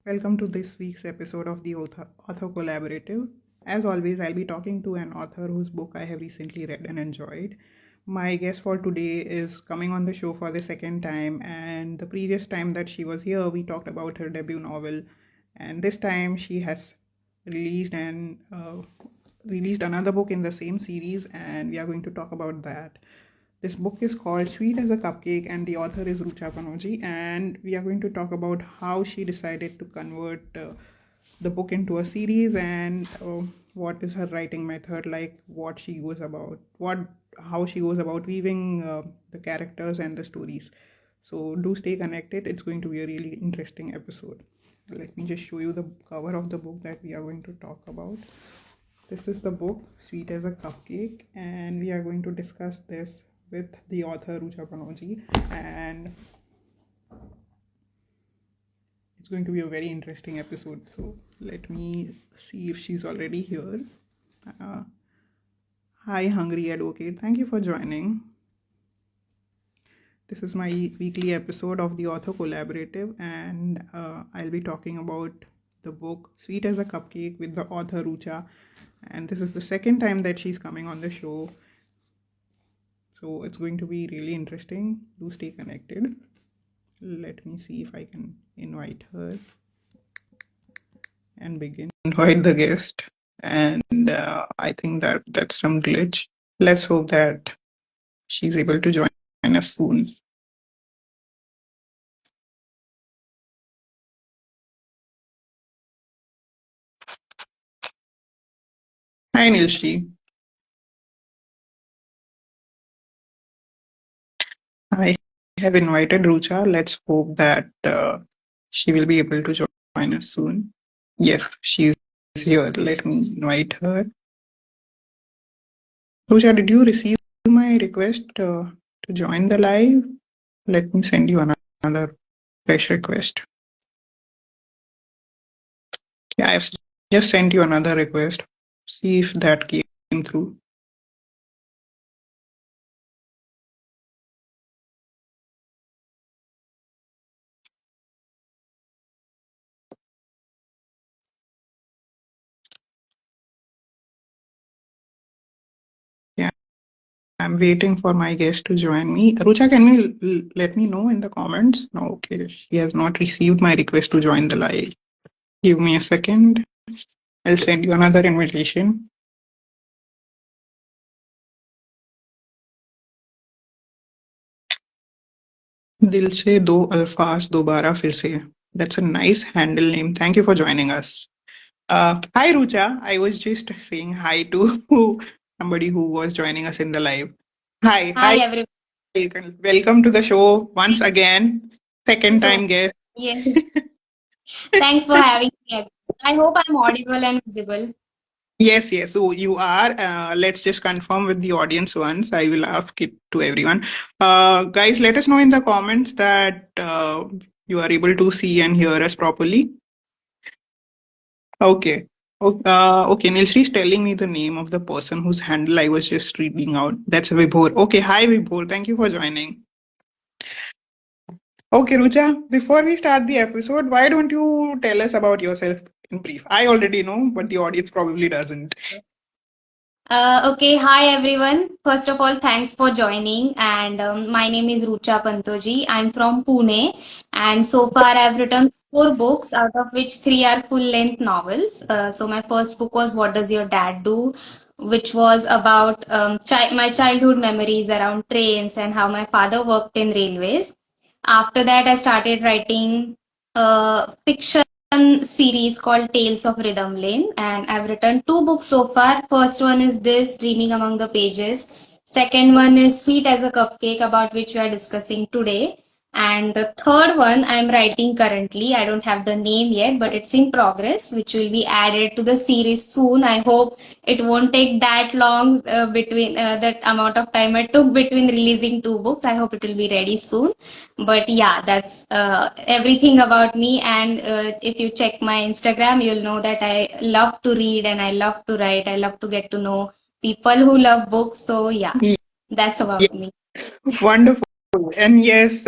Welcome to this week's episode of the Author Collaborative. As always, I'll be talking to an author whose book I have recently read and enjoyed. My guest for today is coming on the show for the second time, and the previous time that she was here, we talked about her debut novel, and this time she has released and released another book in the same series, and we are going to talk about that. This book is called Sweet as a Cupcake, and the author is Rucha Pantoji. And we are going to talk about how she decided to convert the book into a series and what is her writing method like, what she goes about, how she goes about weaving the characters and the stories. So do stay connected. It's going to be a really interesting episode. Let me just show you the cover of the book that we are going to talk about. This is the book Sweet as a Cupcake, and we are going to discuss this with the author Rucha Pantoji, and it's going to be a very interesting episode. So let me see if she's already here. Hi, Hungry Advocate. Thank you for joining. This is my weekly episode of the Author Collaborative, and I'll be talking about the book Sweet as a Cupcake with the author Rucha. And this is the second time that she's coming on the show. So it's going to be really interesting. Do stay connected. Let me see if I can invite her and begin. Invite the guest. And I think that's some glitch. Let's hope that she's able to join us soon. Hi, Nilshi. I have invited Rucha. Let's hope that she will be able to join us soon. Yes, she's here. Let me invite her. Rucha, did you receive my request to join the live? Let me send you another fresh request. Yeah, I've just sent you another request. See if that came through. Yeah, I'm waiting for my guest to join me. Rucha, can you let me know in the comments? No, okay, she has not received my request to join the live. Give me a second. I'll send you another invitation. दिल से दो अल्फाज दोबारा फिर से. That's a nice handle name. Thank you for joining us. Hi, Rucha. I was just saying hi to somebody who was joining us in the live. Hi. Hi, everyone. Welcome to the show once again. Second So, time guest. yes, thanks for having me again. I hope I'm audible and visible. Yes. So you are. Let's just confirm with the audience once. I will ask it to everyone. Guys, let us know in the comments that you are able to see and hear us properly. Okay. Okay, Nilshri is telling me the name of the person whose handle I was just reading out. That's Vibhor. Okay, hi Vibhor. Thank you for joining. Okay, Rucha, before we start the episode, why don't you tell us about yourself in brief? I already know, but the audience probably doesn't. Okay, hi everyone. First of all, thanks for joining. And my name is Rucha Pantoji. I'm from Pune, and so far I've written 4 books, out of which 3 are full-length novels. So my first book was "What Does Your Dad Do?" which was about my childhood memories around trains and how my father worked in railways. After that, I started writing fiction series called Tales of Rhythm Lane, and I've written 2 books so far. First one is this, Dreaming Among the Pages. Second one is Sweet as a Cupcake, about which we are discussing today. And the third one I'm writing currently. I don't have the name yet, but it's in progress, which will be added to the series soon. I hope it won't take that long between that amount of time it took between releasing 2 books. I hope it will be ready soon. But yeah, that's everything about me. And if you check my Instagram, you'll know that I love to read and I love to write. I love to get to know people who love books. So yeah, that's about me. Wonderful. And yes,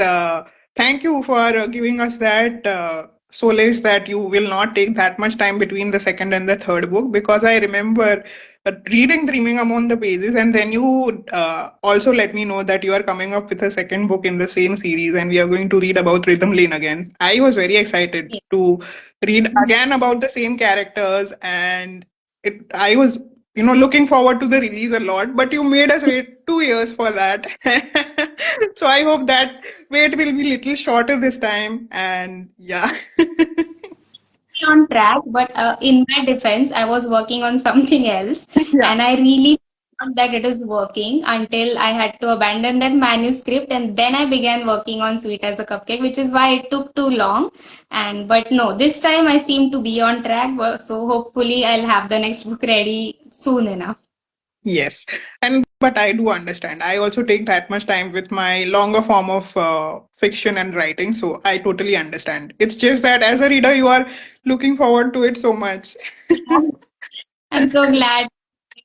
thank you for giving us that solace that you will not take that much time between the second and the third book, because I remember reading Dreaming Among the Pages, and then you also let me know that you are coming up with a second book in the same series, and we are going to read about Rhythm Lane again. I was very excited Yeah. to read again about the same characters, and I was, looking forward to the release a lot, but you made us wait 2 years for that. So I hope that wait will be little shorter this time. And yeah. On track, but in my defense, I was working on something else, Yeah. and I really thought that it is working until I had to abandon that manuscript, and then I began working on Sweet as a Cupcake, which is why it took too long. And but no, this time I seem to be on track, so hopefully I'll have the next book ready soon enough. Yes. And but I do understand. I also take that much time with my longer form of fiction and writing. So I totally understand. It's just that as a reader, you are looking forward to it so much. I'm so glad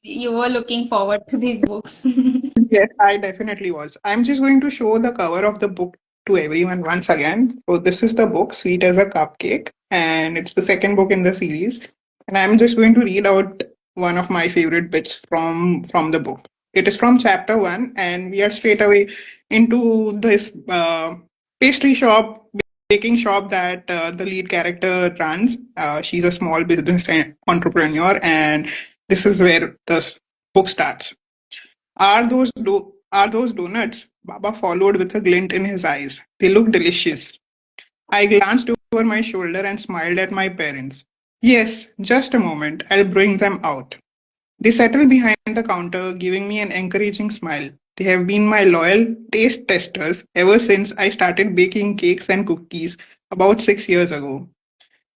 you were looking forward to these books. Yes, I definitely was. I'm just going to show the cover of the book to everyone once again. So this is the book, Sweet as a Cupcake, and it's the second book in the series. And I'm just going to read out one of my favorite bits from the book. It is from chapter one, and we are straight away into this pastry shop, baking shop that the lead character runs. She's a small business entrepreneur, and this is where the book starts. Are those donuts? Baba followed with a glint in his eyes. They look delicious. I glanced over my shoulder and smiled at my parents. Yes, just a moment. I'll bring them out. They settled behind the counter, giving me an encouraging smile. They have been my loyal taste testers ever since I started baking cakes and cookies about 6 years ago.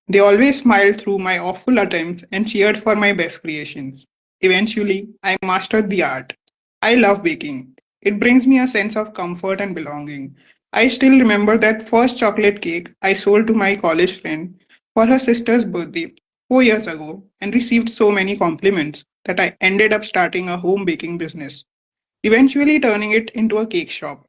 They always smiled through my awful attempts and cheered for my best creations. Eventually, I mastered the art. I love baking. It brings me a sense of comfort and belonging. I still remember that first chocolate cake I sold to my college friend for her sister's birthday 4 years ago and received so many compliments that I ended up starting a home baking business, eventually turning it into a cake shop.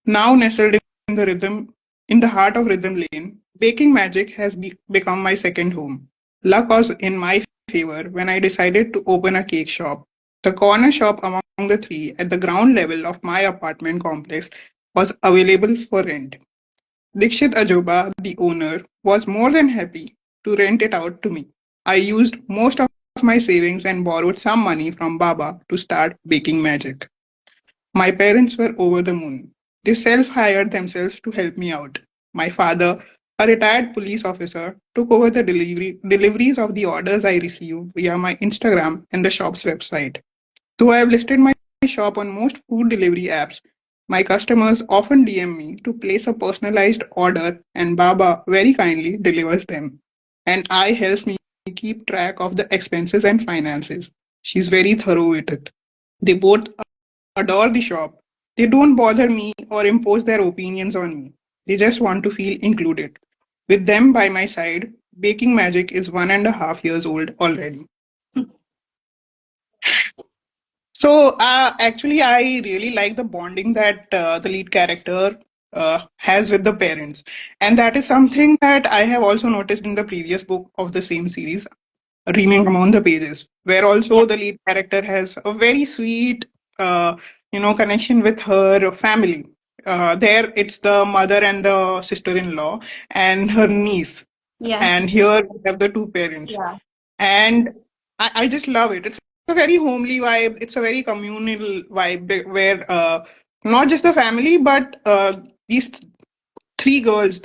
Now nestled in the rhythm in the heart of Rhythm Lane, baking magic has become my second home. Luck was in my favor when I decided to open a cake shop. The corner shop among the three at the ground level of my apartment complex was available for rent. Dikshit Ajoba, the owner, was more than happy to rent it out to me. I used most of my savings and borrowed some money from Baba to start baking magic. My parents were over the moon. They self hired themselves to help me out. My father, a retired police officer, took over the deliveries of the orders I received via my Instagram and the shop's website. Though I have listed my shop on most food delivery apps, my customers often DM me to place a personalized order, and Baba very kindly delivers them. And I helps me keep track of the expenses and finances. She's very thorough with it. They both adore the shop. They don't bother me or impose their opinions on me. They just want to feel included. With them by my side, baking magic is 1.5 years old already. So, actually, I really like the bonding that the lead character has with the parents. And that is something that I have also noticed in the previous book of the same series, Dreaming Among the Pages, where Yeah, also the lead character has a very sweet, connection with her family. There, it's the mother and the sister-in-law and her niece, yeah, and here we have the two parents. yeah. And I just love it. It's a very homely vibe. It's a very communal vibe where not just the family, but these three girls,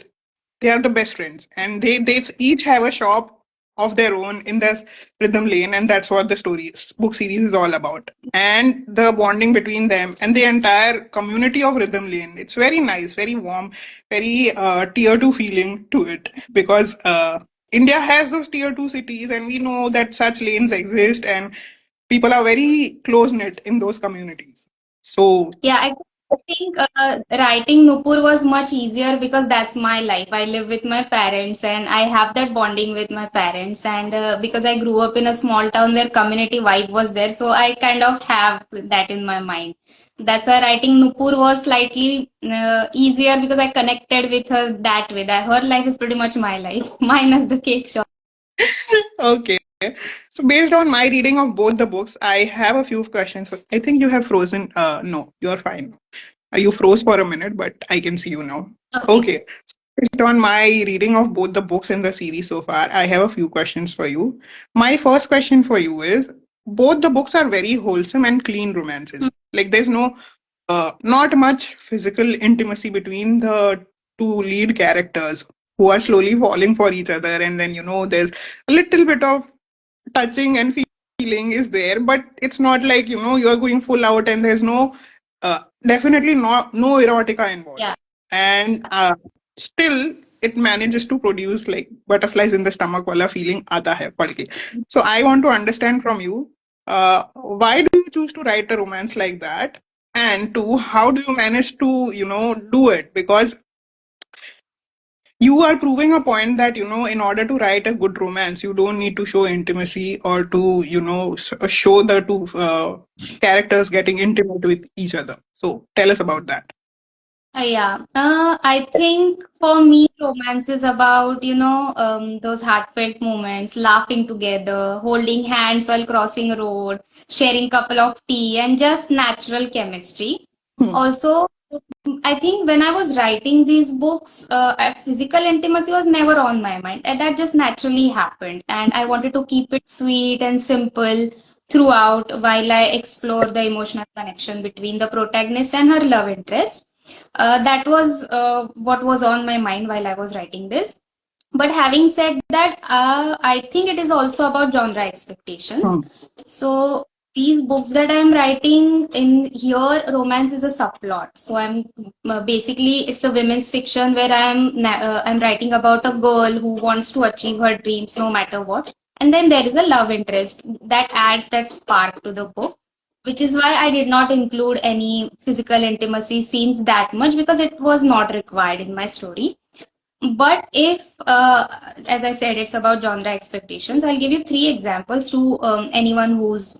they are the best friends, and they each have a shop of their own in this Rhythm Lane, and that's what the story book series is all about. And the bonding between them and the entire community of Rhythm Lane, it's very nice, very warm, very tier two feeling to it, because India has those tier two cities, and we know that such lanes exist, and people are very close knit in those communities. So Yeah, I I think writing Nupur was much easier because that's my life. I live with my parents and I have that bonding with my parents. And because I grew up in a small town where community vibe was there, so I kind of have that in my mind. That's why writing Nupur was slightly easier because I connected with her that way. That her life is pretty much my life, minus the cake shop. Okay. So based on my reading of both the books, I have a few questions. So I think you have frozen. No, you're fine. You froze for a minute, but I can see you now. Okay. Okay. So based on my reading of both the books in the series so far, I have a few questions for you. My first question for you is both the books are very wholesome and clean romances. Like there's no not much physical intimacy between the two lead characters who are slowly falling for each other, and then there's a little bit of touching and feeling is there, but it's not like you're going full out, and there's no definitely no erotica involved, Yeah. and still it manages to produce like butterflies in the stomach wala feeling aata hai padh ke. So I want to understand from you, why do you choose to write a romance like that, and two, how do you manage to do it? Because you are proving a point that in order to write a good romance you don't need to show intimacy or to show the two characters getting intimate with each other. So tell us about that. Yeah, I think for me, romance is about, those heartfelt moments, laughing together, holding hands while crossing a road, sharing couple of tea, and just natural chemistry. Hmm. Also, I think when I was writing these books, physical intimacy was never on my mind, and that just naturally happened. And I wanted to keep it sweet and simple throughout while I explore the emotional connection between the protagonist and her love interest. That was what was on my mind while I was writing this. But having said that, I think it is also about genre expectations. Hmm. So these books that I'm writing in here, romance is a subplot. So I'm basically it's a women's fiction where I'm writing about a girl who wants to achieve her dreams no matter what, and then there is a love interest that adds that spark to the book, which is why I did not include any physical intimacy scenes that much because it was not required in my story. But if, as I said, it's about genre expectations, I'll give you three examples to anyone who's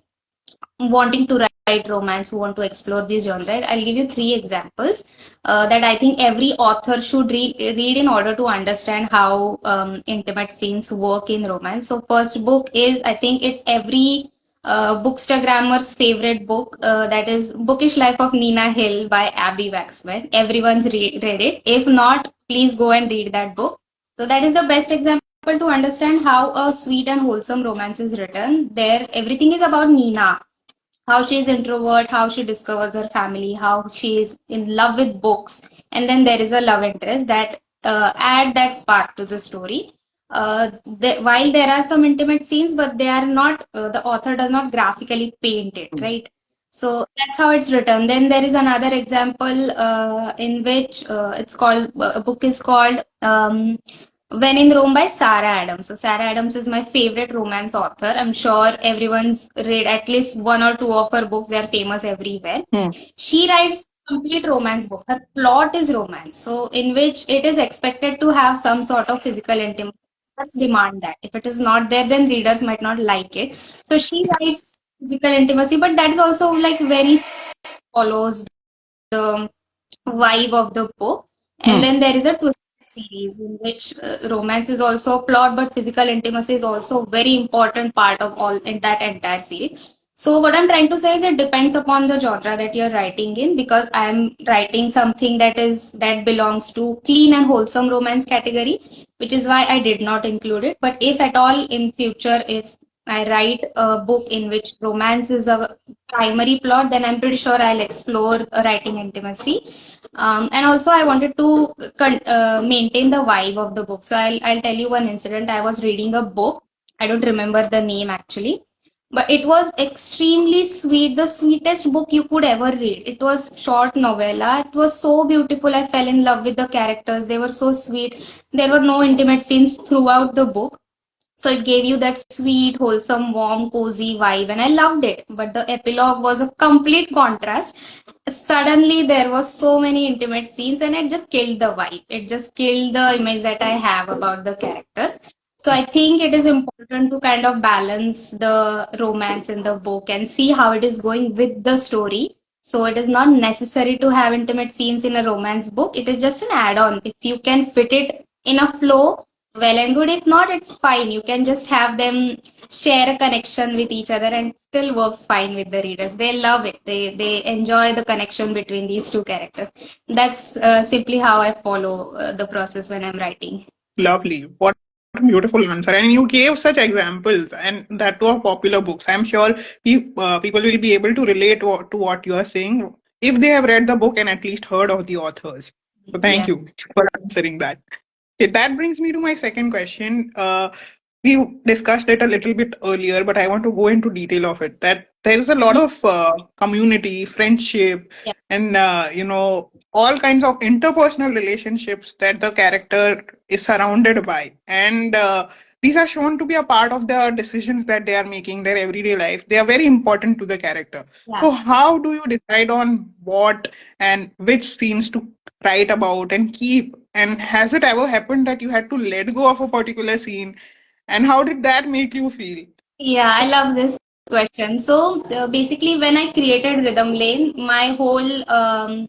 wanting to write romance, who want to explore this genre. I'll give you three examples that I think every author should read in order to understand how intimate scenes work in romance. So, first book is, I think it's every bookstagrammer's favorite book, that is Bookish Life of Nina Hill by Abby Waxman. Everyone's read it. If not, please go and read that book. So that is the best example to understand how a sweet and wholesome romance is written. There, everything is about Nina, how she is introvert, how she discovers her family, how she is in love with books, and then there is a love interest that add that spark to the story. While there are some intimate scenes, but they are not. The author does not graphically paint it, right? So that's how it's written. Then there is another example in which it's called a book is called when in Rome by Sarah Adams. So Sarah Adams is my favorite romance author. I'm sure everyone's read at least one or two of her books. They are famous everywhere. Hmm. She writes complete romance book. Her plot is romance, so in which it is expected to have some sort of physical intimacy. Let's demand that. If it is not there, then readers might not like it. So she writes physical intimacy, but that is also like very follows the vibe of the book. And Hmm. then there is a twist series in which romance is also a plot, but physical intimacy is also a very important part of all in that entire series. So what I'm trying to say is it depends upon the genre that you're writing in, because I'm writing something that belongs to clean and wholesome romance category, which is why I did not include it. But if at all in future, if I write a book in which romance is a primary plot, then I'm pretty sure I'll explore writing intimacy. And also, I wanted to maintain the vibe of the book. So I'll tell you one incident. I was reading a book. I don't remember the name actually, but it was extremely sweet. The sweetest book you could ever read. It was short novella. It was so beautiful. I fell in love with the characters. They were so sweet. There were no intimate scenes throughout the book, So it gave you that sweet, wholesome, warm, cozy vibe, and I loved it. But the epilogue was a complete contrast. Suddenly, there was so many intimate scenes, and it just killed the vibe. It just killed the image that I have about the characters. So I think it is important to kind of balance the romance in the book and see how it is going with the story. So it is not necessary to have intimate scenes in a romance book. It is just an add-on. If you can fit it in a flow, well and good. If not, it's fine. You can just have them share a connection with each other and it still works fine with the readers. They love it. They enjoy the connection between these two characters. That's simply how I follow the process when I'm writing. Lovely. What a beautiful answer. And you gave such examples, and that too of popular books. I'm sure people will be able to relate to what you are saying if they have read the book and at least heard of the authors. So thank Yeah. you for answering that. Okay, that brings me to my second question. We discussed it a little bit earlier, but I want to go into detail of it. That there is a lot Mhm. of community, friendship, Yeah. and all kinds of interpersonal relationships that the character is surrounded by, and these are shown to be a part of the decisions that they are making their everyday life. They are very important to the character. Yeah. So how do you decide on what and which scenes to write about and keep? And has it ever happened that you had to let go of a particular scene? And how did that make you feel? Yeah, I love this question. So basically, when I created Rhythm Lane, my whole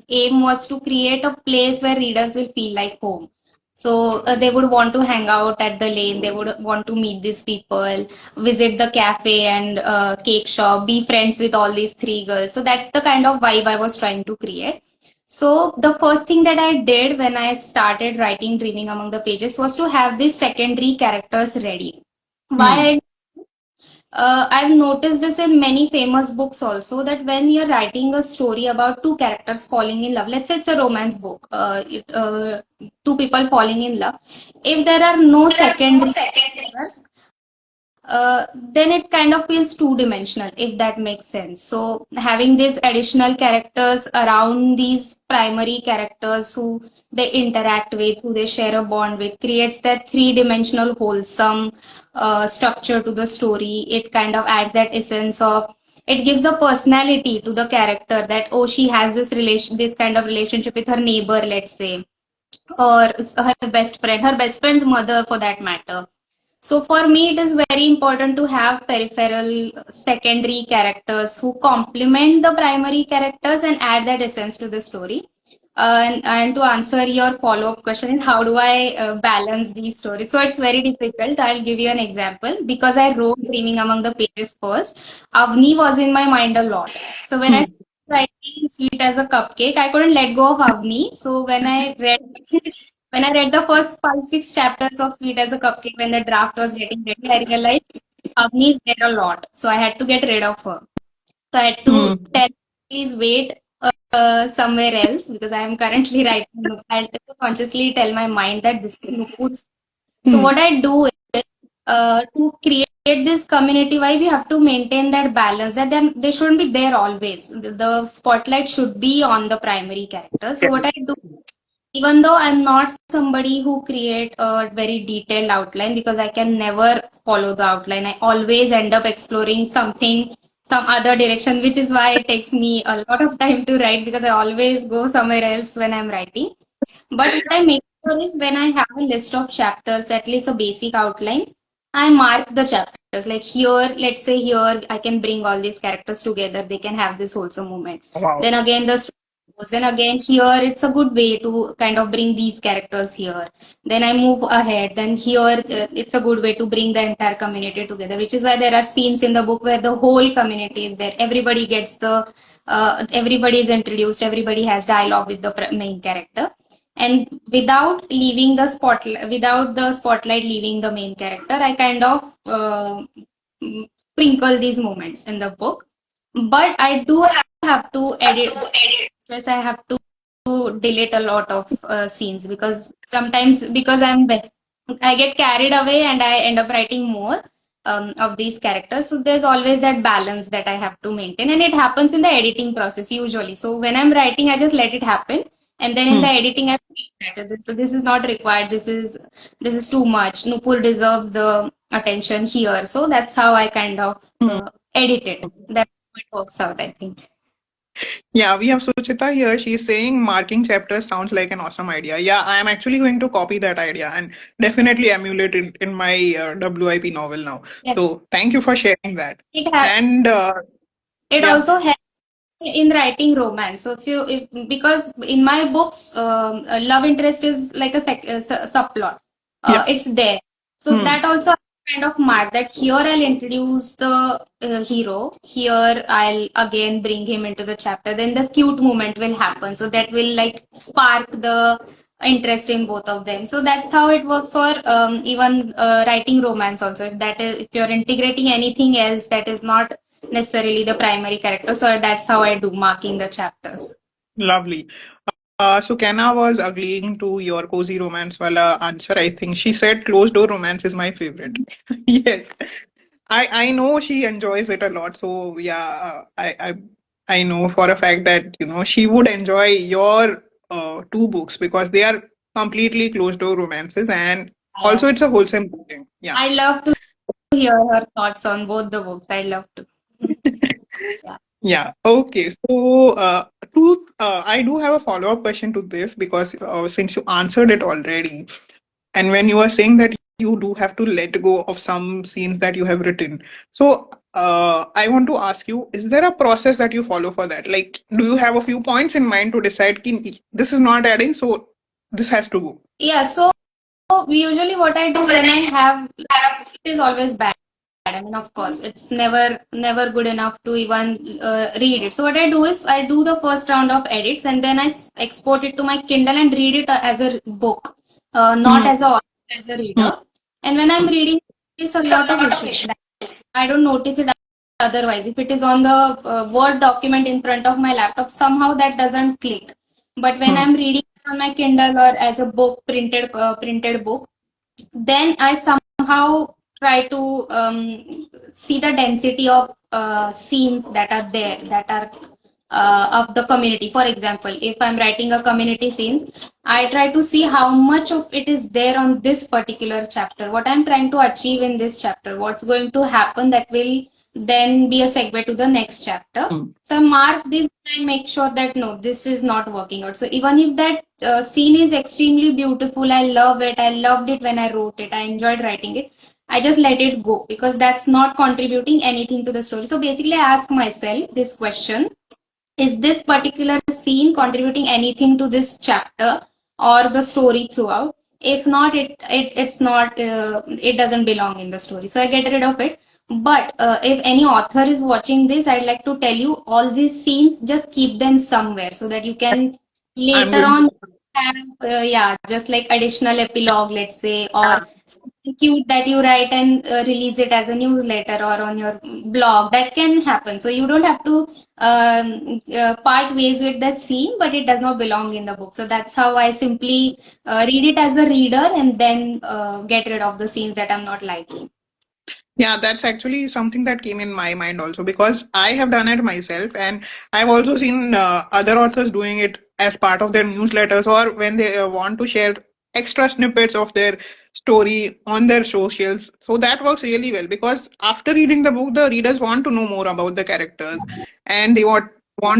aim was to create a place where readers will feel like home. So they would want to hang out at the lane, they would want to meet these people, visit the cafe and cake shop, be friends with all these three girls. So that's the kind of vibe I was trying to create. So the first thing that I did when I started writing Dreaming Among the Pages was to have these secondary characters ready. Hmm. Why I've noticed this in many famous books also that when you're writing a story about two characters falling in love, let's say it's a romance book, two people falling in love, if there are no secondary characters, then it kind of feels two-dimensional, if that makes sense. So having these additional characters around these primary characters who they interact with, who they share a bond with, creates that three-dimensional wholesome structure to the story. It kind of adds that essence of it gives a personality to the character that oh she has this kind of relationship with her neighbor, let's say, or her best friend's mother for that matter. So for me, it is very important to have peripheral secondary characters who complement the primary characters and add that essence to the story. And to answer your follow-up question is how do I balance these stories? So it's very difficult. I'll give you an example. Because I wrote Dreaming Among the Pages first, Avni was in my mind a lot. So when I Hmm. started writing Sweet as a Cupcake, I couldn't let go of Avni. So when I read when I read the first 5, 6 chapters of Sweet as a Cupcake when the draft was getting ready, I realized Avni is there a lot. So I had to get rid of her. So I had to Hmm. tell, please wait somewhere else because I am currently writing. I'll have to consciously tell my mind that this is Nupur's. So Hmm. what I do is to create this community vibe, you have to maintain that balance. That then they shouldn't be there always. The spotlight should be on the primary character. So what I do is, even though I'm not somebody who create a very detailed outline because I can never follow the outline. I always end up exploring something, some other direction, which is why it takes me a lot of time to write because I always go somewhere else when I'm writing. But what I make sure is when I have a list of chapters, at least a basic outline, I mark the chapters. Like here, let's say here, I can bring all these characters together. They can have this wholesome moment. Wow. Then again, the story goes. Then again, here, it's a good way to kind of bring these characters here. Then I move ahead. Then here, it's a good way to bring the entire community together, which is why there are scenes in the book where the whole community is there. Everybody gets everybody is introduced. Everybody has dialogue with the main character and without the spotlight leaving the main character, I kind of sprinkle these moments in the book, but I do have to edit. Yes, I have to delete a lot of scenes because sometimes because I get carried away and I end up writing more of these characters. So there's always that balance that I have to maintain, and it happens in the editing process usually. So when I'm writing, I just let it happen, and then in the Hmm. editing, I feel that so this is not required. This is too much. Nupur deserves the attention here. So that's how I kind of edit it. That's how it works out, I think. Yeah, we have Suchita here. She's saying marking chapters sounds like an awesome idea. Yeah, I am actually going to copy that idea and definitely emulate it in my WIP novel now. Yeah. So thank you for sharing that. It ha And it yeah, also helps in writing romance. So if because in my books, love interest is like a subplot. yeah. It's there. So Hmm. that also kind of mark that here I'll introduce the hero. Here I'll again bring him into the chapter. Then the cute moment will happen. So that will like spark the interest in both of them. So that's how it works for even writing romance also. If you're integrating anything else that is not necessarily the primary character. So that's how I do marking the chapters. Lovely. So Kenna was agreeing to your cozy romance wala answer. I think she said closed door romance is my favorite. Yes, I know she enjoys it a lot. So yeah, I know for a fact that she would enjoy your two books because they are completely closed door romances and Yeah. also it's a wholesome thing. Yeah. I love to hear her thoughts on both the books. I love to. Yeah. Yeah. Okay. So, I do have a follow-up question to this because since you answered it already, and when you are saying that you do have to let go of some scenes that you have written, so I want to ask you: is there a process that you follow for that? Like, do you have a few points in mind to decide ki, this is not adding, so this has to go? Yeah. So usually what I do when I have it is always bad. I mean, of course, it's never good enough to even read it. So what I do is I do the first round of edits and then I export it to my Kindle and read it as a book, not Hmm. as a as a Hmm. reader. And when I'm reading, there's a lot of issues that I don't notice it otherwise. If it is on the Word document in front of my laptop, somehow that doesn't click. But when Hmm. I'm reading on my Kindle or as a book, printed book, then I somehow try to see the density of scenes that are there, that are of the community. For example, if I'm writing a community scenes, I try to see how much of it is there on this particular chapter, what I'm trying to achieve in this chapter, what's going to happen that will then be a segue to the next chapter. Hmm. So I mark this and make sure that no, this is not working out. So even if that scene is extremely beautiful, I love it. I loved it when I wrote it. I enjoyed writing it. I just let it go because that's not contributing anything to the story. So basically, I ask myself this question: is this particular scene contributing anything to this chapter or the story throughout? If not, it's not, it doesn't belong in the story, so I get rid of it. But if any author is watching this, I'd like to tell you, all these scenes, just keep them somewhere so that you can I'm later going on to. have yeah, just like additional epilogue, let's say, or something cute that you write and release it as a newsletter or on your blog. That can happen, so you don't have to part ways with that scene, but it does not belong in the book. So that's how I simply read it as a reader and then get rid of the scenes that I'm not liking. Yeah, that's actually something that came in my mind also because I have done it myself and I've also seen other authors doing it as part of their newsletters or when they want to share extra snippets of their story on their socials. So that works really well because after reading the book, the readers want to know more about the characters and they want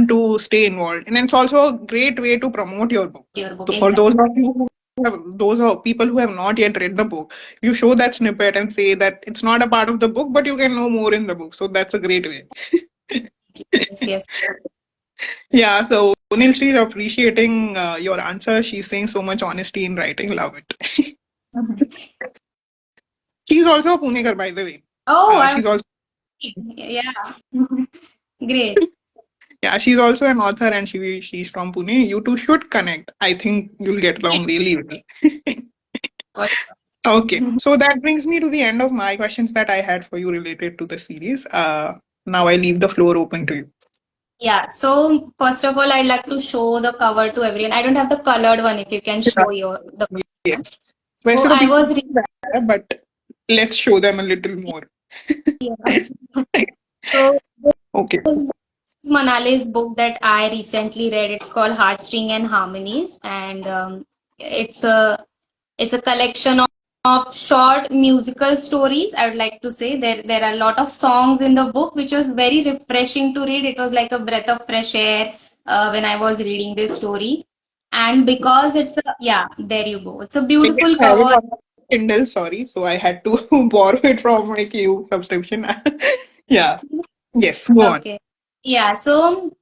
to stay involved. And it's also a great way to promote your book. Your book, So for exactly. those of you who those are people who have not yet read the book, you show that snippet and say that it's not a part of the book, but you can know more in the book. So that's a great way. Yes, yes. Yeah, so Nilshi is appreciating your answer. She's saying so much honesty in writing. Love it. She's also a Punekar, by the way. Oh, I'm She's also yeah. Great. yeah, she's also an author and she's from Pune. You two should connect. I think you'll get along really well. Okay, so that brings me to the end of my questions that I had for you related to the series. Now I leave the floor open to you. Yeah, so first of all, I'd like to show the cover to everyone. I don't have the colored one, if you can show your the colored one. Yes. So West the I people was there, but let's show them a little more. yeah. So Okay. this book is Manali's book that I recently read. It's called Heartstring and Harmonies, and it's a collection of short musical stories. I would like to say there are a lot of songs in the book, which was very refreshing to read. It was like a breath of fresh air when I was reading this story. And because it's a, yeah, there you go. It's a I didn't beautiful have it cover. on Kindle, sorry, so I had to borrow it from my Q subscription. Yeah. Yes, go on. Okay. Yeah. So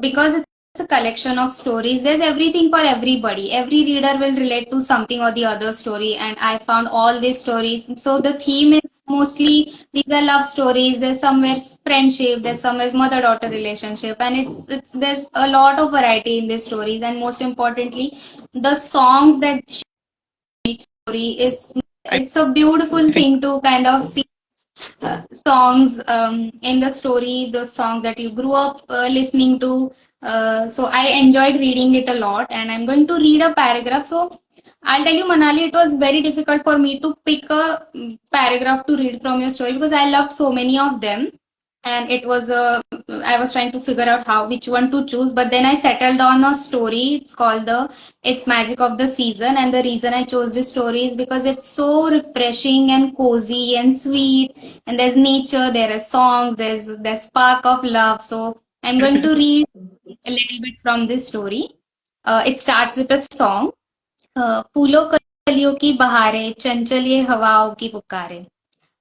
because it's a collection of stories, there's everything for everybody. Every reader will relate to something or the other story, and I found all these stories. So the theme is mostly these are love stories. There's somewhere friendship. There's somewhere mother-daughter relationship, and it's there's a lot of variety in these stories. And most importantly, the songs that story is it's a beautiful I thing think to kind of see songs in the story, the song that you grew up listening to. So I enjoyed reading it a lot, and I'm going to read a paragraph. So I'll tell you, Manali, it was very difficult for me to pick a paragraph to read from your story because I loved so many of them, and it was a I was trying to figure out how which one to choose, but then I settled on a story. It's called the It's Magic of the Season, and the reason I chose this story is because it's so refreshing and cozy and sweet, and there's nature, there are songs, there's spark of love. So I'm going to read a little bit from this story. It starts with a song. फूलों कलियों की बहारें चंचल ये हवाओं की पुकारे.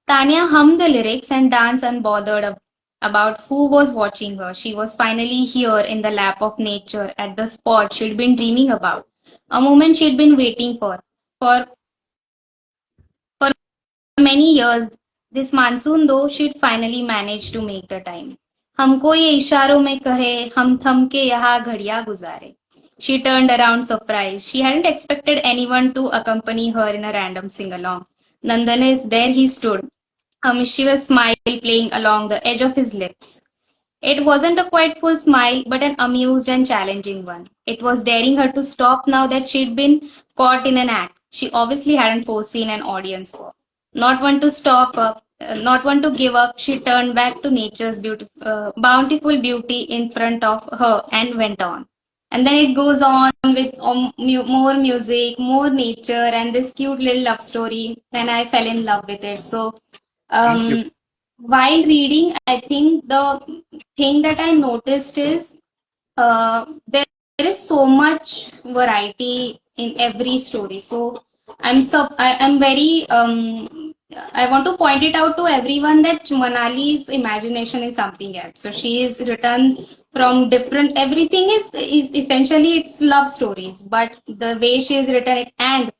Tanya hummed the lyrics and danced unbothered about who was watching her. She was finally here in the lap of nature at the spot she'd been dreaming about, a moment she'd been waiting for. For many years, this monsoon though she'd finally managed to make the time. हमको ये इशारों में कहे हम थम के यहाँ घड़ियां गुजारे. She turned around surprised. She hadn't expected anyone to accompany her in a random sing-along. Nonetheless, there he stood, a mischievous smile playing along the edge of his lips. It wasn't a quite full smile, but an amused and challenging one. It was daring her to stop now that she'd been caught in an act she obviously hadn't foreseen an audience for. Not one to stop up, not one to give up, she turned back to nature's bountiful beauty in front of her and went on. And then it goes on with more music, more nature, and this cute little love story. And I fell in love with it. So, thank you. um, while reading, I think the thing that I noticed is there is so much variety in every story. So I'm very I want to point it out to everyone that Manali's imagination is something else. So she is written from different. Everything is essentially it's love stories, but the way she is written it, and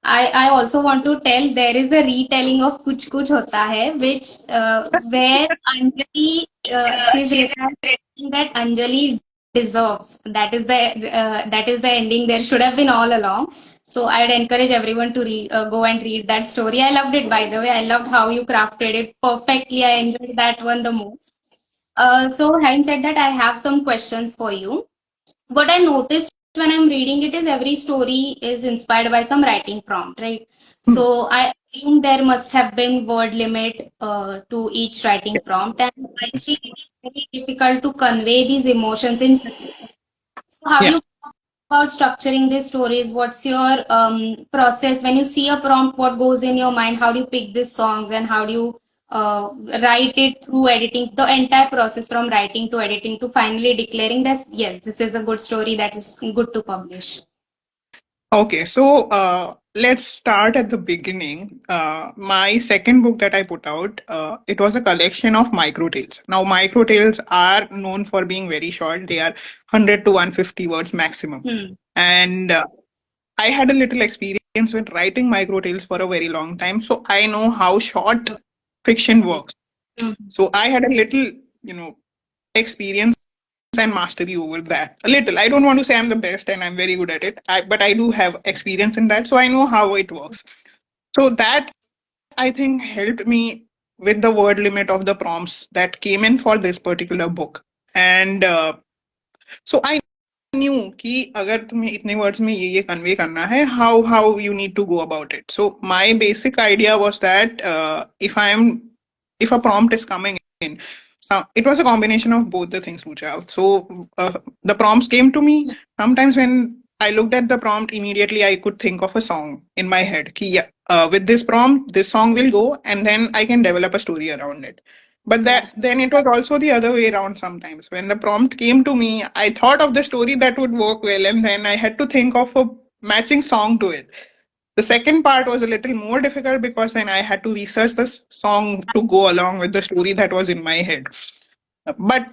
I also want to tell there is a retelling of Kuch Kuch Hota Hai, which where Anjali she's written that Anjali deserves. That is the ending. There should have been all along. So I'd encourage everyone to go and read that story. I loved it, by the way. I loved how you crafted it perfectly. I enjoyed that one the most. So having said that, I have some questions for you. What I noticed when I'm reading it is every story is inspired by some writing prompt, right? Hmm. So I assume there must have been word limit to each writing prompt, and I Yes. think it is very difficult to convey these emotions in. So how Yeah. you about structuring these stories? What's your process when you see a prompt? What goes in your mind? How do you pick these songs, and how do you write it through editing? The entire process from writing to editing to finally declaring that yes, this is a good story that is good to publish. Okay, so let's start at the beginning. My second book that I put out, it was a collection of micro tales. Now, micro tales are known for being very short. They are 100 to 150 words maximum. Hmm. And I had a little experience with writing micro tales for a very long time, so I know how short fiction works. Hmm. So I had a little, experience and mastery over that. A little. I don't want to say I'm the best and I'm very good at it, but I do have experience in that, so I know how it works. So that I think helped me with the word limit of the prompts that came in for this particular book. And so I knew कि अगर तुम्हें इतने words में ये convey करना है, how you need to go about it. So my basic idea was that if a prompt is coming in, so it was a combination of both the things, Rucha. So the prompts came to me sometimes when I looked at the prompt, immediately I could think of a song in my head. Ki, yeah, with this prompt, this song will go, and then I can develop a story around it. But Yeah. that then it was also the other way around sometimes. When the prompt came to me, I thought of the story that would work well, and then I had to think of a matching song to it. The second part was a little more difficult because then I had to research the song to go along with the story that was in my head. But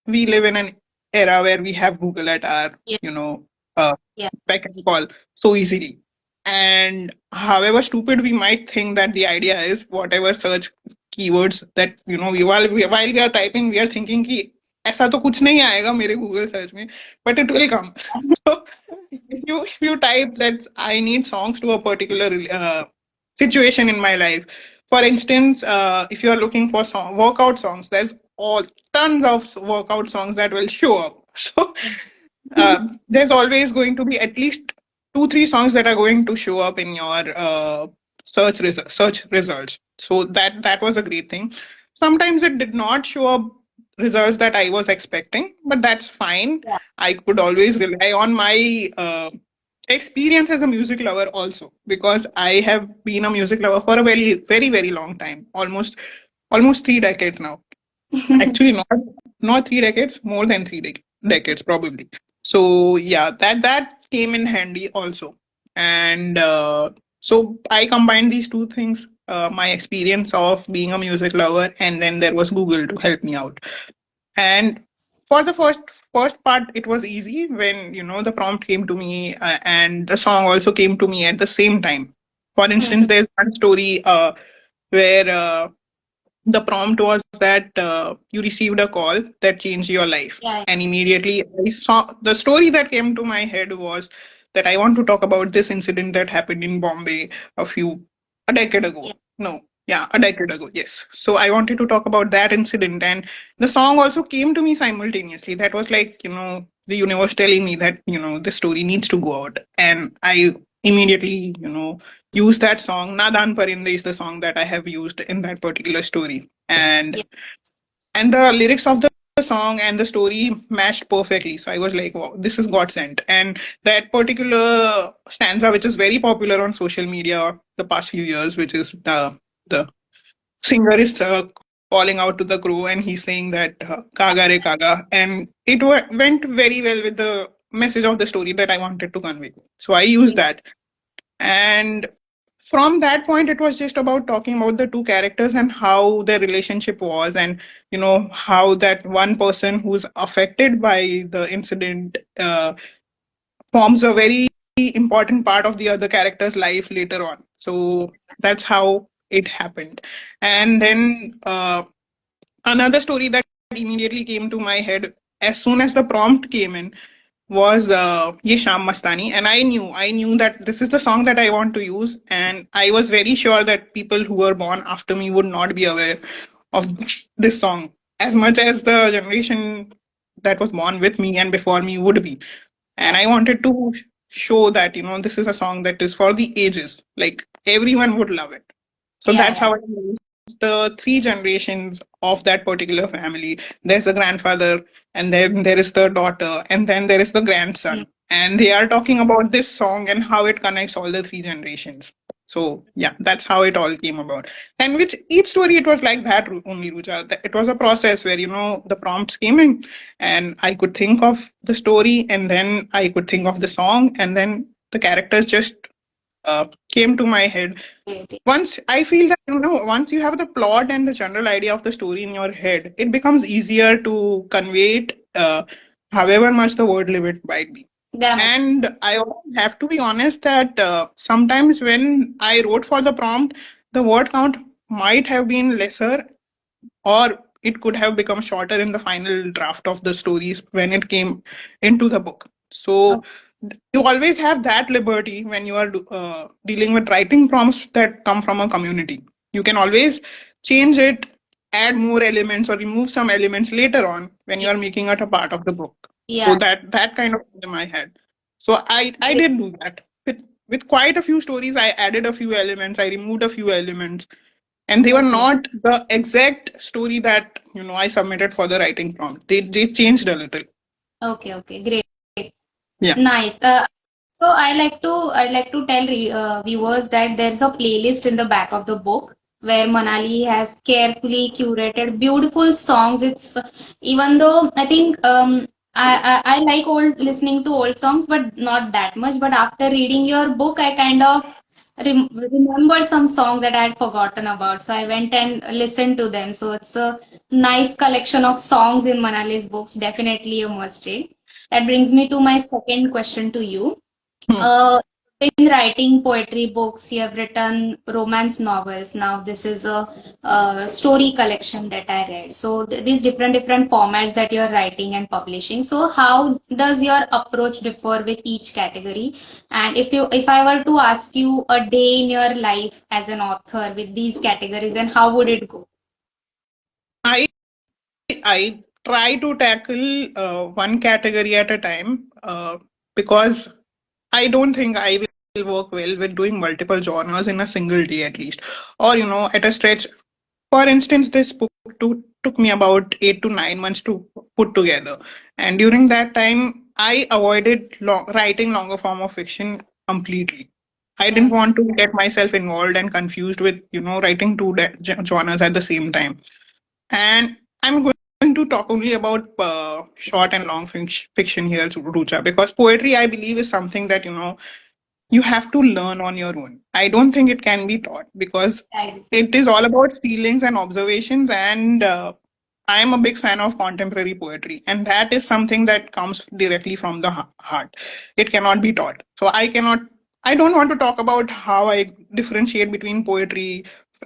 we live in an era where we have Google at our, Yeah. uh, Yeah. beck and call so easily. And however stupid we might think that the idea is, whatever search keywords that while we are typing, we are thinking कि ऐसा तो कुछ नहीं आएगा मेरे Google search में, but it will come. So if you type that I need songs to a particular situation in my life. For instance, if you are looking for workout songs, there's all tons of workout songs that will show up. So there's always going to be at least two, three songs that are going to show up in your search results. So that was a great thing. Sometimes it did not show up results that I was expecting, but that's fine. Yeah. I could always rely on my experience as a music lover also, because I have been a music lover for a very, very, very long time, almost 3 decades now. Actually, not 3 decades, more than decades probably. So yeah, that came in handy also, and so I combined these two things. My experience of being a music lover, and then there was Google to help me out. And for the first part, it was easy when the prompt came to me, and the song also came to me at the same time. For instance, Hmm. there's one story where the prompt was that you received a call that changed your life, Yeah. and immediately I saw the story that came to my head was that I want to talk about this incident that happened in Bombay a decade ago. Yeah. No, yeah, a decade ago, yes. So I wanted to talk about that incident, and the song also came to me simultaneously. That was like, the universe telling me that this story needs to go out, and I immediately use that song. Nadan Parinde is the song that I have used in that particular story. And Yeah. the lyrics of the song and the story matched perfectly. So I was like, wow, this is God sent. And that particular stanza, which is very popular on social media the past few years, which is the singer is calling out to the crow, and he's saying that kaga re kaga, and it went very well with the message of the story that I wanted to convey. So I used that, and from that point, it was just about talking about the two characters and how their relationship was, and how that one person who's affected by the incident forms a very important part of the other character's life later on. So that's how it happened. And then another story that immediately came to my head as soon as the prompt came in was Ye Sham Mastani, and I knew that this is the song that I want to use, and I was very sure that people who were born after me would not be aware of this song as much as the generation that was born with me and before me would be. And Yeah. I wanted to show that this is a song that is for the ages, like everyone would love it. So Yeah. that's Yeah. how I used the three generations of that particular family. There's the grandfather, and then there is the daughter, and then there is the Hmm. grandson. And they are talking about this song and how it connects all the three generations. So yeah, that's how it all came about. And with each story, it was like that only, Rucha. It was a process where the prompts came in, and I could think of the story, and then I could think of the song, and then the characters just came to my head. Great. Once I feel that once you have the plot and the general idea of the story in your head, it becomes easier to convey it, however much the word limit might be. Damn. And I also have to be honest that sometimes when I wrote for the prompt, the word count might have been lesser, or it could have become shorter in the final draft of the stories when it came into the book. So you always have that liberty when you are dealing with writing prompts that come from a community. You can always change it, add more elements, or remove some elements later on when you Yeah. are making it a part of the book. So Yeah. that kind of freedom I had. So I Great. did do that with quite a few stories. I added a few elements, I removed a few elements, and they were Okay. not the exact story that I submitted for the writing prompt. They changed a little. Okay. Okay. Great. Yeah. Nice. So I'd like to tell viewers that there's a playlist in the back of the book where Manali has carefully curated beautiful songs. It's even though I think I like old listening to old songs, but not that much. But after reading your book, I kind of remember some songs that I had forgotten about. So I went and listened to them. So it's a nice collection of songs in Manali's books. Definitely a must read. That brings me to my second question to you. Hmm. Been writing poetry books, you have written romance novels. Now, this is a story collection that I read. So, these different formats that you're writing and publishing. So, how does your approach differ with each category? And if I were to ask you a day in your life as an author with these categories, then how would it go? I I try to tackle one category at a time because I don't think I will work well with doing multiple genres in a single day at least, or at a stretch. For instance, this book took me about 8 to 9 months to put together, and during that time, I avoided writing longer form of fiction completely. I didn't Yes. want to get myself involved and confused with writing two genres at the same time. And I'm going to talk only about short and long fiction here, Rucha, because poetry, I believe, is something that you have to learn on your own. I don't think it can be taught because I see. it is all about feelings and observations. And I am a big fan of contemporary poetry, and that is something that comes directly from the heart. It cannot be taught. So I don't want to talk about how I differentiate between poetry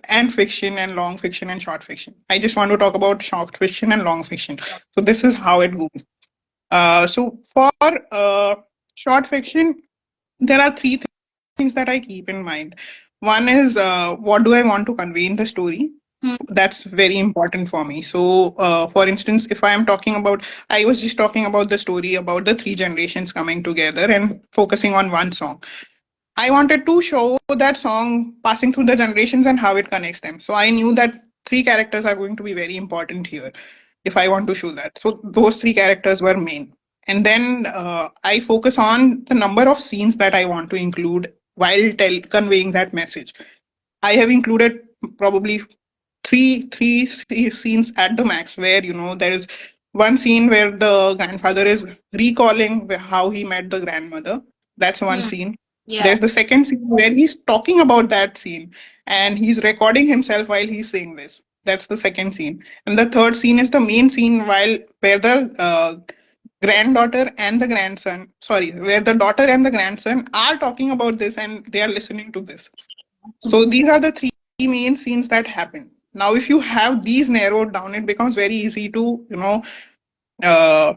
and fiction and long fiction and short fiction. I just want to talk about short fiction and long fiction. So this is how it goes. So for short fiction, there are three things that I keep in mind. One is what do I want to convey in the story? Hmm. That's very important for me. So, for instance, if I am talking about, I was just talking about the story about the three generations coming together and focusing on one song. I wanted to show that song passing through the generations and how it connects them. So I knew that three characters are going to be very important here if I want to show that. So those three characters were main. And then I focus on the number of scenes that I want to include while conveying that message. I have included probably three scenes at the max where there is one scene where the grandfather is recalling how he met the grandmother. That's one Hmm. scene. Yeah. There's the second scene where he's talking about that scene and he's recording himself while he's saying this. That's the second scene. And the third scene is the main scene where the granddaughter and the grandson, sorry, where the daughter and the grandson are talking about this and they are listening to this. So these are the three main scenes that happen. Now, if you have these narrowed down, it becomes very easy to, uh,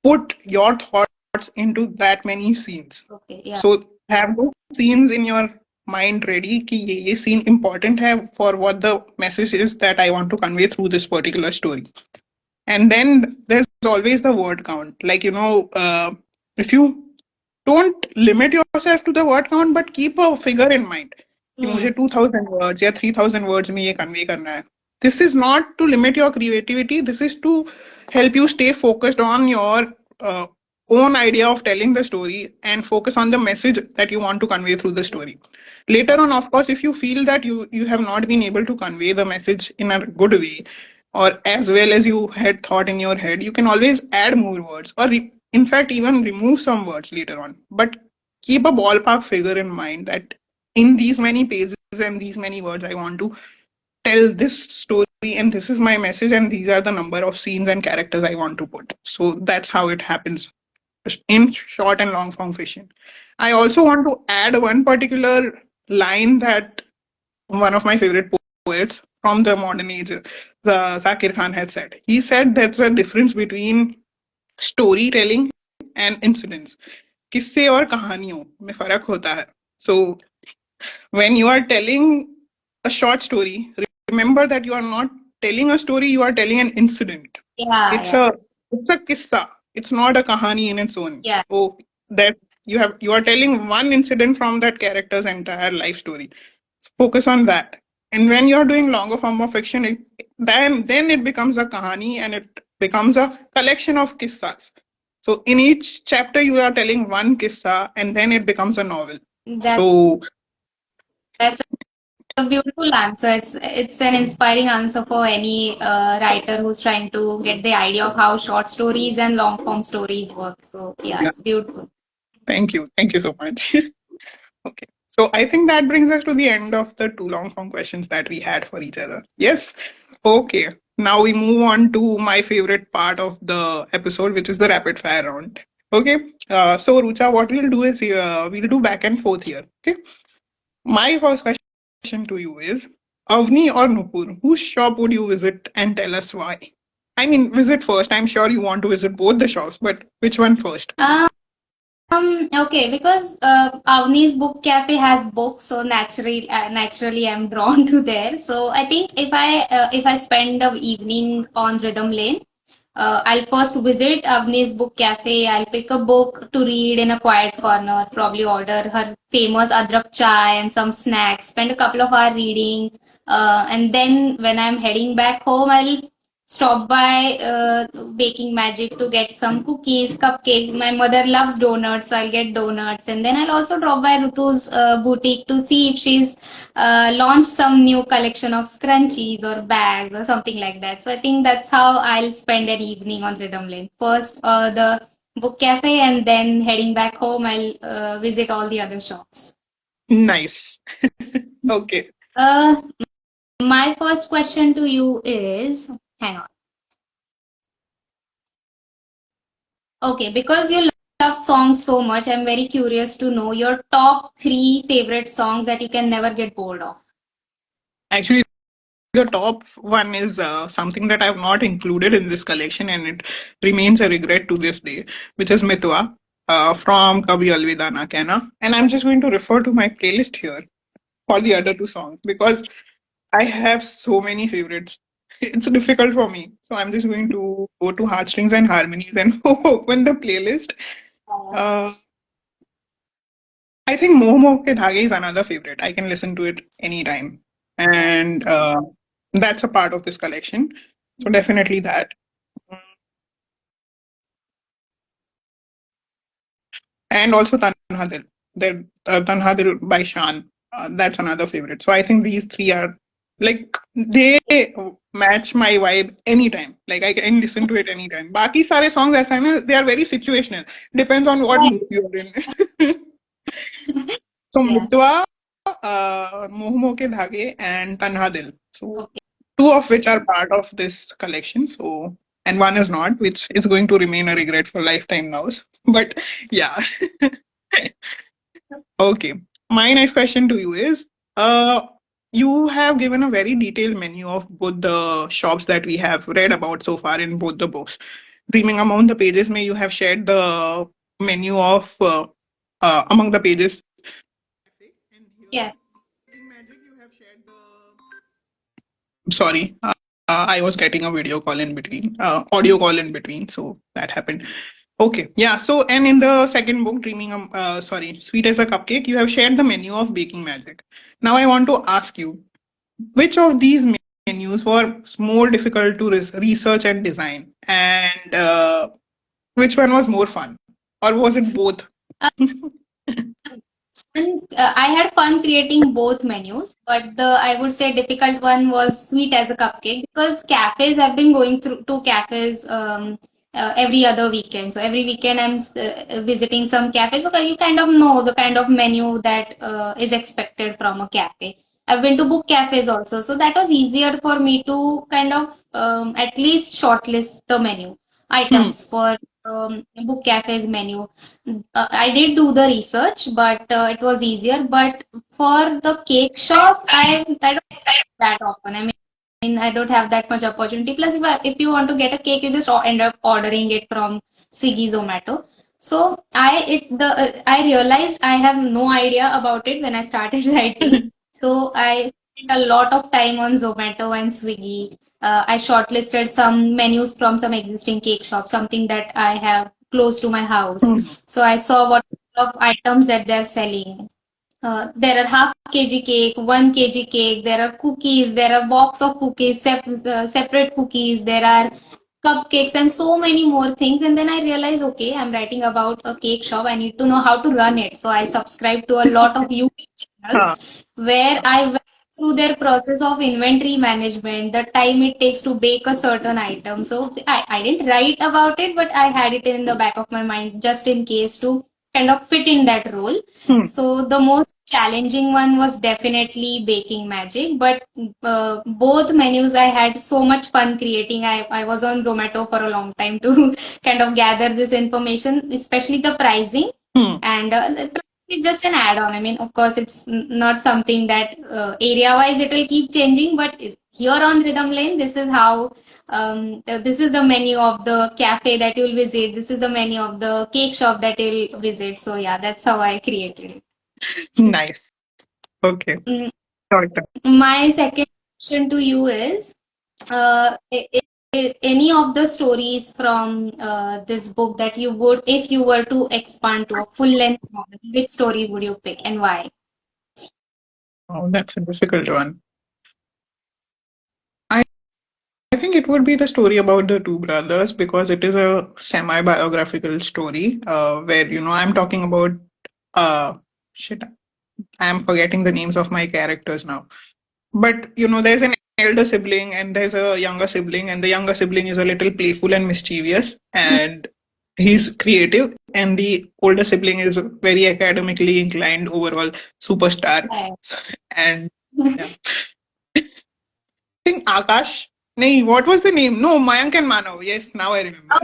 put your thoughts into that many scenes. Okay. Yeah. So have those scenes in your mind ready कि ये scene important है for what the message is that I want to convey through this particular story. And then there's always the word count. Like, if you don't limit yourself to the word count, but keep a figure in mind. कि Hmm. मुझे 2000 words या 3000 words में ये convey करना है. This is not to limit your creativity. This is to help you stay focused on your uh, own idea of telling the story and focus on the message that you want to convey through the story. Later on, of course, if you feel that you have not been able to convey the message in a good way, or as well as you had thought in your head, you can always add more words, or in fact, even remove some words later on. But keep a ballpark figure in mind that in these many pages and these many words, I want to tell this story, and this is my message, and these are the number of scenes and characters I want to put. So that's how it happens in short and long form fiction. I also want to add one particular line that one of my favorite poets from the modern age, the Zakir Khan, had said. He said there's a difference between storytelling and incidents. किस्से और कहानियों में फर्क होता है. So when you are telling a short story, remember that you are not telling a story, you are telling an incident. Yeah. It's Yeah. a kissa. It's not a kahani in its own. Yeah. Oh, that you are telling one incident from that character's entire life story. Focus on that. And when you're doing longer form of fiction, then it becomes a kahani and it becomes a collection of kissas. So in each chapter, you are telling one kissa, and then it becomes a novel. That's So that's a beautiful answer. It's an inspiring answer for any writer who's trying to get the idea of how short stories and long form stories work. So yeah, yeah, beautiful. thank you so much. Okay. So I think that brings us to the end of the two long form questions that we had for each other. Yes. Okay. Now we move on to my favorite part of the episode, which is the rapid fire round. Okay. So Rucha, what we'll do is we'll do back and forth here. Okay. My first question to you is Avni or Nupur, whose shop would you visit and tell us why? I mean, visit first. I'm sure you want to visit both the shops, but which one first? Okay, because Avni's book cafe has books, so naturally I'm drawn to there. So I think if I spend the evening on Rhythm Lane, I'll first visit Avni's book cafe. I'll pick a book to read in a quiet corner, probably order her famous adrak chai and some snacks, spend a couple of hours reading, and then when I'm heading back home, I'll stop by Baking Magic to get some cookies, cupcakes. My mother loves donuts, so I'll get donuts. And then I'll also drop by Rutu's boutique to see if she's launched some new collection of scrunchies or bags or something like that. So I think that's how I'll spend an evening on Rhythm Lane. First, the book cafe, and then heading back home, I'll visit all the other shops. Nice. Okay. Uh, my first question to you is, hang on. Okay, because you love songs so much, I'm very curious to know your top three favorite songs that you can never get bored of. Actually, the top one is something that I've not included in this collection, and it remains a regret to this day, which is Mitwa from Kabhi Alvida Na Kehna. And I'm just going to refer to my playlist here for the other two songs because I have so many favorites. It's difficult for me. So I'm just going to go to Heartstrings and Harmonies and open the playlist. Uh, I think Moh Moh Ke Dhage is another favorite. I can listen to it anytime. And that's a part of this collection. So definitely that. And also Tanha Dil. Tanha Dil by Shan. That's another favorite. So I think these three are like they match my vibe anytime. Like I can listen to it anytime. Baki sare songs as I know, they are very situational. Depends on what Right. mood you're in. So Yeah. Mitwa, Moh Moh Ke Dhage, and Tanha Dil. So Okay. two of which are part of this collection. So and one is not, which is going to remain a regret for lifetime now. But yeah. Okay. My next question to you is you have given a very detailed menu of both the shops that we have read about so far in both the books. Dreaming Among the Pages, may you have shared the menu of among the pages. And here Yeah. in Magic, you have shared the. Sorry, I was getting a video call in between, audio call in between, so that happened. Okay, yeah. So, and in the second book, Sweet as a Cupcake, you have shared the menu of Baking Magic. Now, I want to ask you, which of these menus were more difficult to research and design, and which one was more fun, or was it both? And I had fun creating both menus, but the I would say difficult one was sweet as a cupcake because cafes have been going through to cafes every other weekend. So every weekend I'm visiting some cafes. So you kind of know the kind of menu that is expected from a cafe. I've been to book cafes also, so that was easier for me to kind of at least shortlist the menu Hmm. items for book cafes menu. I did do the research, but it was easier. But for the cake shop, I don't that often. I mean, I don't have that much opportunity. Plus, if you want to get a cake, you just end up ordering it from Swiggy, Zomato. So I realized I have no idea about it when I started writing. So I spent a lot of time on Zomato and Swiggy. I shortlisted some menus from some existing cake shops, something that I have close to my house. Hmm. So I saw what of items that they're selling. There are half kg cake, 1 kg cake. There are cookies. There are box of cookies, separate cookies. There are cupcakes and so many more things. And then I realized, okay, I'm writing about a cake shop. I need to know how to run it. So I subscribed to a lot of YouTube channels Huh. where I went through their process of inventory management, the time it takes to bake a certain item. So I didn't write about it, but I had it in the back of my mind just in case to kind of fit in that role. Hmm. So the most challenging one was definitely baking magic, but both menus I had so much fun creating. I was on Zomato for a long time to kind of gather this information, especially the pricing. Hmm. And it's just an add-on. I mean, of course, it's not something that area-wise it will keep changing, but here on Rhythm Lane, this is how this is the menu of the cafe that you'll visit. This is the menu of the cake shop that you'll visit. So yeah, that's how I created it. Nice. Okay. Mm, Got it. My second question to you is, any of the stories from this book that you would, if you were to expand to a full-length novel, which story would you pick and why? Oh, that's a difficult one. I I think it would be the story about the two brothers because it is a semi-biographical story where I'm talking about shit. I am forgetting the names of my characters now. But there's an elder sibling and there's a younger sibling, and the younger sibling is a little playful and mischievous, and he's creative, and the older sibling is very academically inclined, overall superstar. Right. And yeah, think Akash. Nahi, what was the name? No, Mayank and Manav. Yes, now I remember.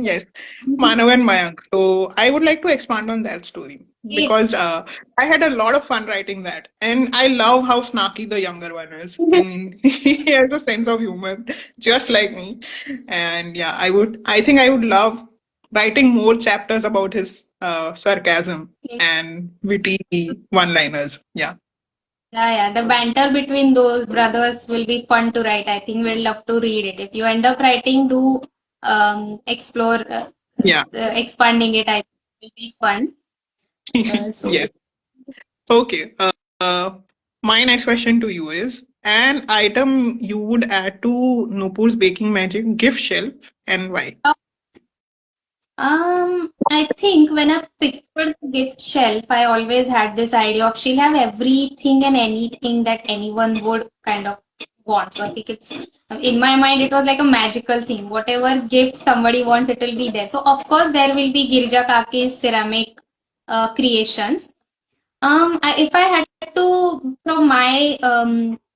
Yes, Manav and Mayank. So I would like to expand on that story Great. because I had a lot of fun writing that, and I love how snarky the younger one is. I mean, he has a sense of humor, just like me. And yeah, I think I would love writing more chapters about his sarcasm and witty one-liners. Yeah. Yeah, the banter between those brothers will be fun to write. I think we'll love to read it. If you end up writing, do explore, Yeah. expanding it. I think it will be fun. So Yes. Okay. My next question to you is an item you would add to Nupur's baking magic gift shelf and why? I think when I pictured the gift shelf, I always had this idea of she'll have everything and anything that anyone would kind of want. So I think it's in my mind, it was like a magical thing. Whatever gift somebody wants, it will be there. So of course, there will be Girija Kaki's ceramic creations. If I had to, from my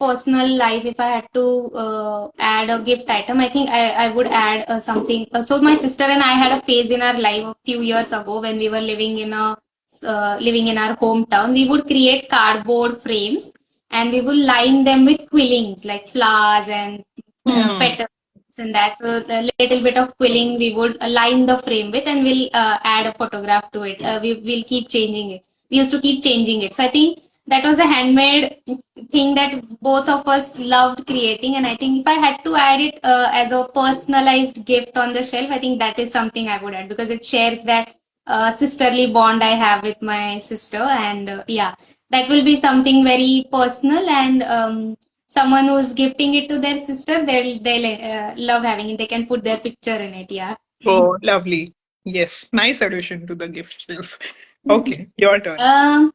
personal life, if I had to add a gift item, I think I would add something. So my sister and I had a phase in our life a few years ago when we were living in our hometown. We would create cardboard frames and we would line them with quillings like flowers and Hmm. petals and that. So a little bit of quilling we would line the frame with, and we'll add a photograph to it. We'll keep changing it. We used to keep changing it. So I think that was a handmade thing that both of us loved creating. And I think if I had to add it as a personalized gift on the shelf, I think that is something I would add because it shares that sisterly bond I have with my sister. And yeah, that will be something very personal and someone who's gifting it to their sister, they'll love having it. They can put their picture in it. Yeah. Oh, lovely. Yes, nice addition to the gift shelf. Okay, your turn. Um,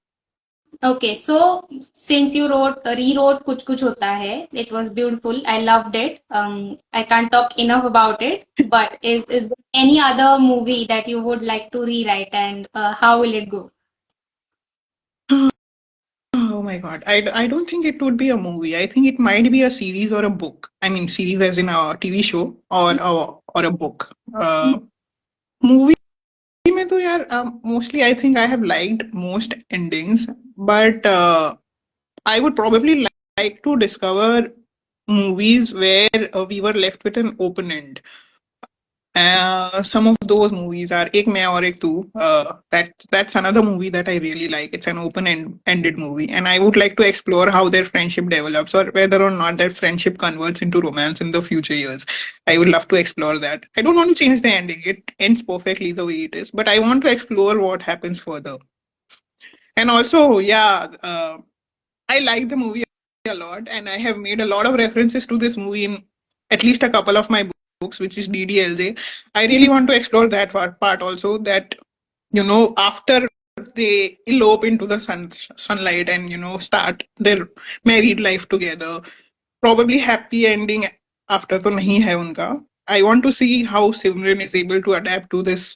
Okay, so since you rewrote Kuch Kuch Hota Hai, it was beautiful. I loved it. I can't talk enough about it. But is there any other movie that you would like to rewrite, and how will it go? Oh my God. I don't think it would be a movie. I think it might be a series or a book. I mean, series as in a TV show or a book. Movie में तो यार mostly I think I have liked most endings, but I would probably like to discover movies where we were left with an open end. Some of those movies are Ek Main Aur Ek Tu. That's another movie that I really like. It's an ended movie, and I would like to explore how their friendship develops, or whether or not their friendship converts into romance in the future years. I would love to explore that. I don't want to change the ending; it ends perfectly the way it is, but I want to explore what happens further. And also, yeah, I like the movie a lot, and I have made a lot of references to this movie in at least a couple of my books, which is DDLJ. I really want to explore that part also. That after they elope into the sunlight and start their married life together, probably happy ending after तो नहीं है उनका. I want to see how Simran is able to adapt to this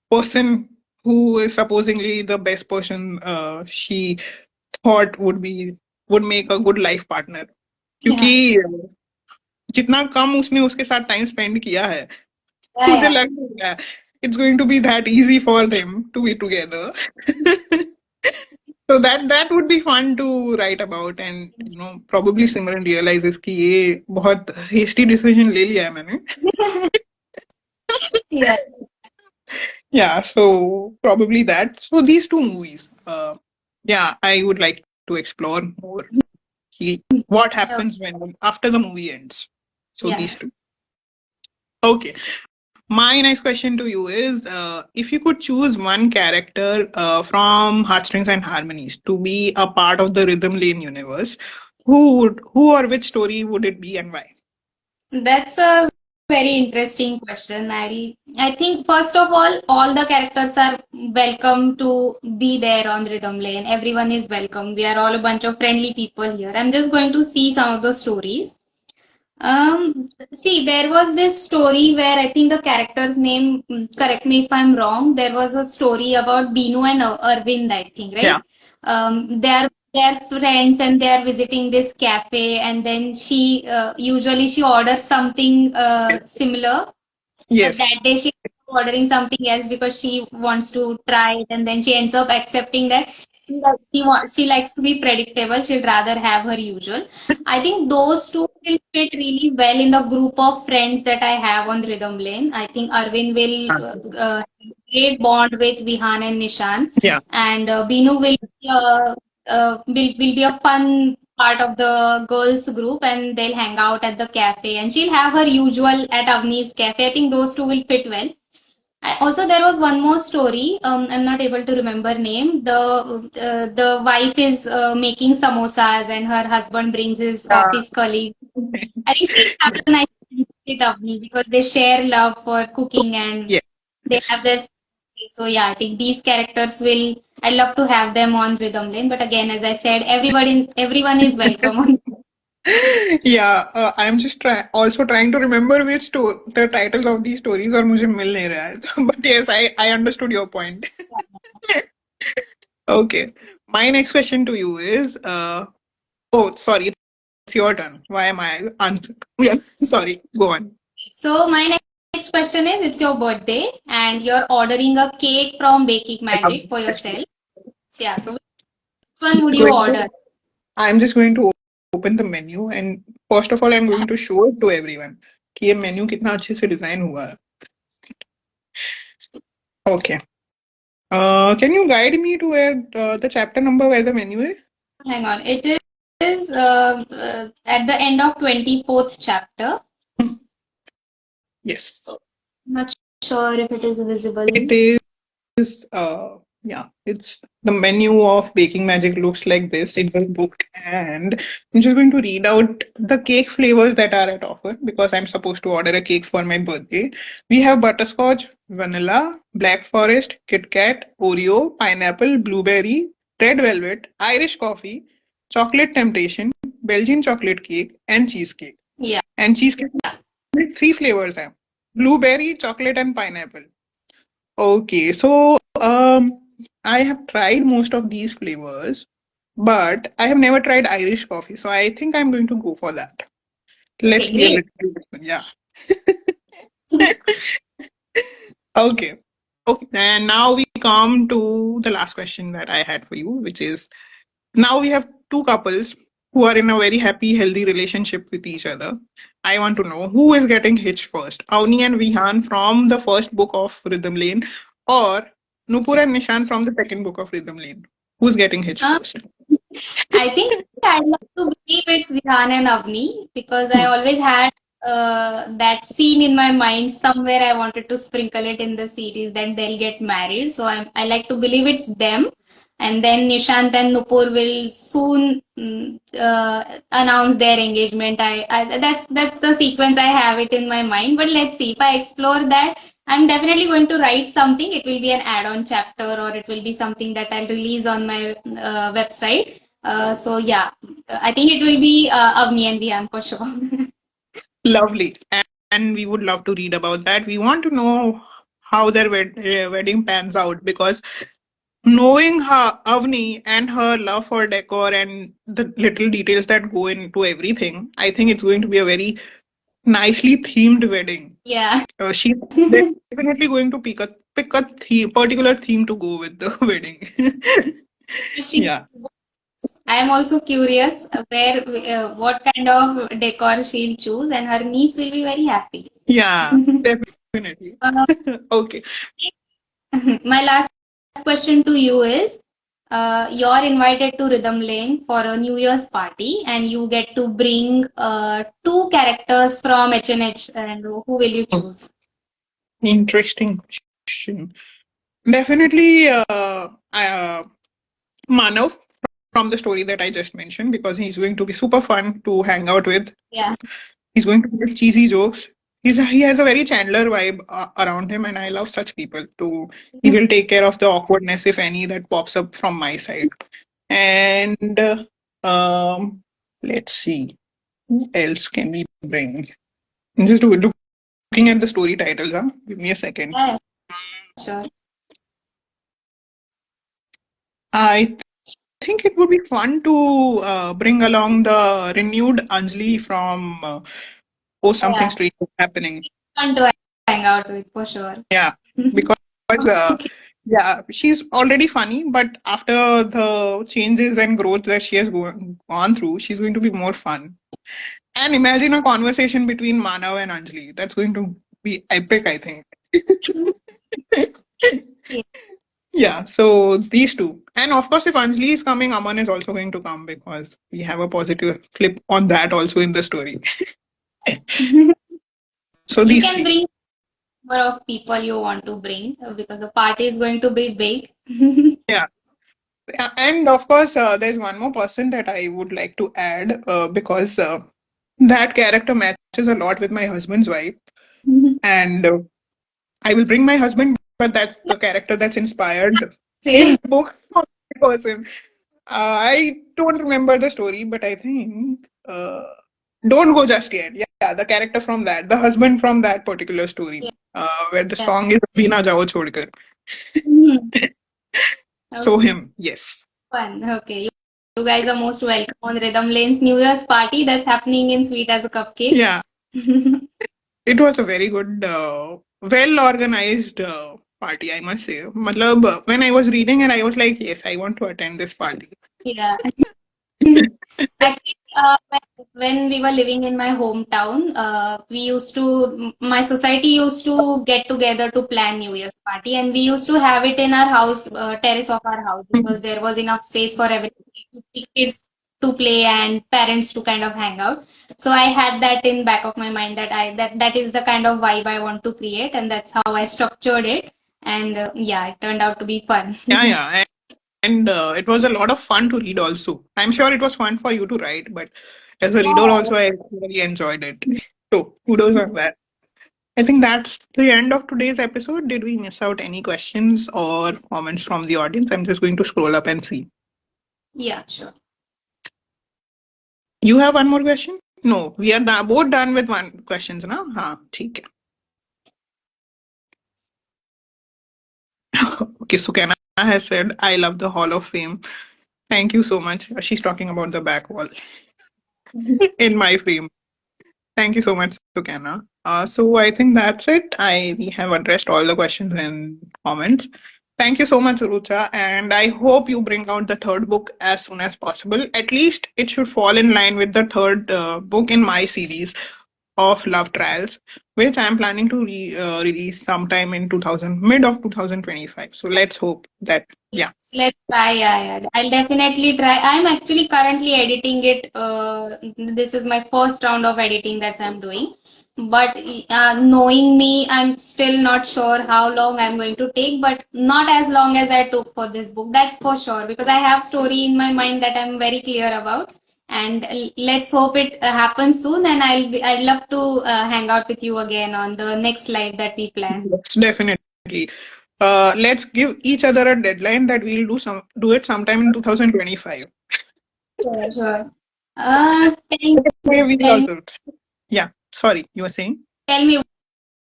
person who is supposedly the best person she thought would make a good life partner. क्योंकि Yeah. जितना कम उसने उसके साथ time spend किया है, Yeah, मुझे yeah. लग रहा है it's going to be that easy for them to be together. So that would be fun to write about, and probably Simran realizes कि ये बहुत hasty decision ले लिया है मैंने. Yeah. Yeah, so probably that. So these two movies, yeah, I would like to explore more what Okay. happens when after the movie ends. So these Yeah. two. Okay. My next question to you is if you could choose one character from Heartstrings and Harmonies to be a part of the Rhythm Lane universe, who or which story would it be and why? That's a very interesting question. I think first of all the characters are welcome to be there on Rhythm Lane. Everyone is welcome. We are all a bunch of friendly people here. I'm just going to see some of the stories. See, there was this story where I think the character's name, correct me if I'm wrong, there was a story about Binu and Arvind, I think, Yeah. right? They are friends and they are visiting this cafe, and then she usually she orders something similar, but Yes. that day she ordering something else because she wants to try it, and then she ends up accepting that she likes to be predictable. She'll rather have her usual. I think those two will fit really well in the group of friends that I have on Rhythm Lane. I think Arvind will great bond with Vihan and Nishan, Yeah. and Binu will be a fun part of the girls group, and they'll hang out at the cafe, and she'll have her usual at Avni's cafe. I think those two will fit well. Also, there was one more story. I'm not able to remember name. The wife is making samosas, and her husband brings his office colleague. I think she'll have a nice friendship with Avni because they share love for cooking and they have Yes. this. So yeah, I think these characters will. I'd love to have them on Rhythm Lane, but again, as I said, everyone is welcome on. Yeah, I'm just also trying to remember which the titles of these stories और मुझे मिल नहीं रहा है. But yes, I understood your point. Okay. My next question to you is oh, sorry, it's your turn. Why am I yeah, sorry. Go on. So my next question is: it's your birthday, and you're ordering a cake from Baking Magic for yourself. So, yeah. So which one would you Going to, order? I'm just going to open the menu and first of all I'm going to show it to everyone कि ये menu कितना अच्छे से design हुआ है. Okay. Can you guide me to where the chapter number where the menu is? Hang on. It is at the end of 24th chapter. Yes. I'm not sure if it is It visible. is yeah, it's the menu of Baking Magic looks like this in the book, and I'm just going to read out the cake flavors that are at offer because I'm supposed to order a cake for my birthday. We have butterscotch, vanilla, black forest, Kit Kat, Oreo, pineapple, blueberry, red velvet, Irish coffee, chocolate temptation, Belgian chocolate cake, and cheesecake. Yeah. And cheesecake with three flavors हैं, blueberry, chocolate, and pineapple. Okay, so I have tried most of these flavors, but I have never tried Irish coffee, so I think I'm going to go for that. Let's Okay, be a great. little bit, yeah. Okay. Okay, and now we come to the last question that I had for you, which is now we have two couples who are in a very happy, healthy relationship with each other. I want to know who is getting hitched first, Avni and Vihan from the first book of Rhythm Lane, or Nupur and Nishan from the second book of Rhythm Lane. Who's getting hitched Uh, first? I think I'd love to believe it's Vihan and Avni because I Hmm. always had that scene in my mind somewhere. I wanted to sprinkle it in the series that they'll get married. So I like to believe it's them. and then Nishant and Nupur will soon announce their engagement. That's the sequence I have it in my mind. But let's see if I explore that. I'm definitely going to write something. It will be an add-on chapter, or it will be something that I'll release on my website. So yeah, I think it will be Avni and Vihan for sure. Lovely. And we would love to read about that. We want to know how their wedding pans out, because knowing her Avni and her love for decor and the little details that go into everything, I think it's going to be a very nicely themed wedding. Yeah. She's definitely going to pick a theme, particular theme to go with the wedding. She Yeah. I am also curious where what kind of decor she'll choose, and her niece will be very happy. Yeah, definitely. Uh, Okay. my last question to you is you're invited to Rhythm Lane for a New Year's party, and you get to bring two characters from HNH, and who will you choose? Interesting question. Definitely, Manav from the story that I just mentioned, because he's going to be super fun to hang out with. Yeah. He's going to make cheesy jokes. He has a very Chandler vibe around him, and I love such people. So he will take care of the awkwardness, if any, that pops up from my side. And let's see, who else can we bring? I'm just looking at the story titles. Huh? Give me a second. Yeah, sure. I think it would be fun to bring along the renewed Anjali from Oh Something Yeah. Strange is Happening. Fun to hang out with for sure. Yeah, because Okay. yeah, she's already funny, but after the changes and growth that she has gone through, she's going to be more fun. And imagine a conversation between Manav and Anjali. That's going to be epic, I think. Yeah. Yeah, so these two. And of course, if Anjali is coming, Aman is also going to come, because we have a positive flip on that also in the story. So You these can three. bring number of people you want to bring because the party is going to be big. Yeah. And of course, there's one more person that I would like to add, because that character matches a lot with my husband's wife. And I will bring my husband, but that's the character that's inspired in Say, the book from the person. I don't remember the story, but I think don't go just yet. Yeah, the character from that, the husband from that particular story, yeah, where the yeah. song is "Bina Jao Chhodkar." Mhm. So Okay, him, yes. fun. Okay, you guys are most welcome on Rhythm Lane's New Year's party that's happening in Sweet as a Cupcake. Yeah, it was a very good, well organized party, I must say. Matlab, when I was reading it, I was like, yes, I want to attend this party. Yeah. Actually, when we were living in my hometown, my society used to get together to plan New Year's party, and we used to have it in our house, terrace of our house, because there was enough space for everybody, kids to play and parents to kind of hang out. So I had that in back of my mind that that is the kind of vibe I want to create, and that's how I structured it. And yeah, it turned out to be fun. Yeah, yeah. And it was a lot of fun to read also. I'm sure it was fun for you to write, but as a reader also, I really enjoyed it. So kudos on that. I think that's the end of today's episode. Did we miss out any questions or comments from the audience? I'm just going to scroll up and see. Yeah, sure. You have one more question? No, we are both done with one questions now. हाँ, ठीक है. Okay, Sukana has said, I love the Hall of Fame. Thank you so much. She's talking about the back wall in my frame. Thank you so much, Sukana. So I think that's it. We have addressed all the questions and comments. Thank you so much, Rucha, and I hope you bring out the third book as soon as possible. At least it should fall in line with the third book in my series. of Love Trials, which I'm planning to release sometime in 2000, mid of 2025. So let's hope that, Yes, yeah. let's try. Yeah. I'll definitely try. I'm actually currently editing it. This is my first round of editing that I'm doing. But knowing me, I'm still not sure how long I'm going to take, but not as long as I took for this book. That's for sure, because I have story in my mind that I'm very clear about. And let's hope it happens soon. And I'd love to hang out with you again on the next live that we plan. Yes, definitely. Let's give each other a deadline that we'll do it sometime in 2025. Sure, sure. Okay, we'll Tell me, also. Yeah, sorry, you were saying? tell me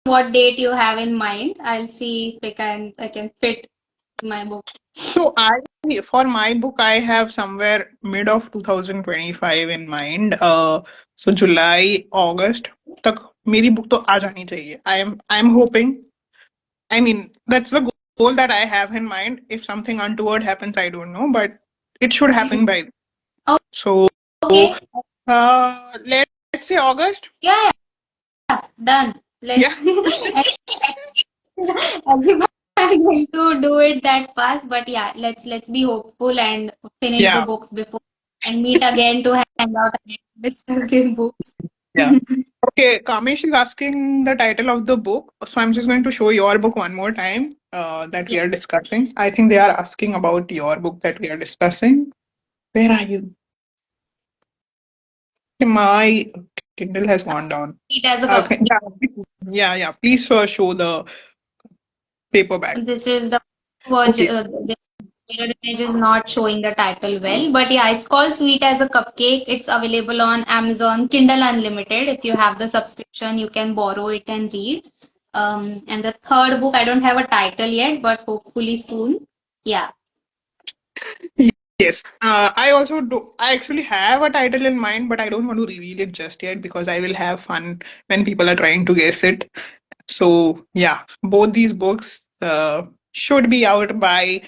what date you have in mind. I'll see if I can fit my book. So for my book, I have somewhere mid of 2025 in mind. So July, August तक मेरी book तो आ जानी चाहिए. I'm hoping. I mean, that's the goal that I have in mind. If something untoward happens, I don't know, but it should happen by. Oh, So okay. let's say August. Yeah, yeah, done. Yeah. Let's as if I'm going to do it that fast, but yeah, let's be hopeful and finish the Yeah. books before and meet again to hang out and discuss these books. Yeah. Okay, Kamesh is asking the title of the book. So I'm just going to show your book one more time that we Yeah. are discussing. I think they are asking about your book that we are discussing. Where are you? My Kindle has gone down. It as a Okay. copy. Yeah. Please show the paperback. This is the version. Okay. This mirror image is not showing the title well, but yeah, it's called Sweet as a Cupcake. It's available on Amazon Kindle Unlimited. If you have the subscription, you can borrow it and read. And the third book, I don't have a title yet, but hopefully soon. Yeah. Yes. I also do. I actually have a title in mind, but I don't want to reveal it just yet because I will have fun when people are trying to guess it. So yeah, both these books should be out by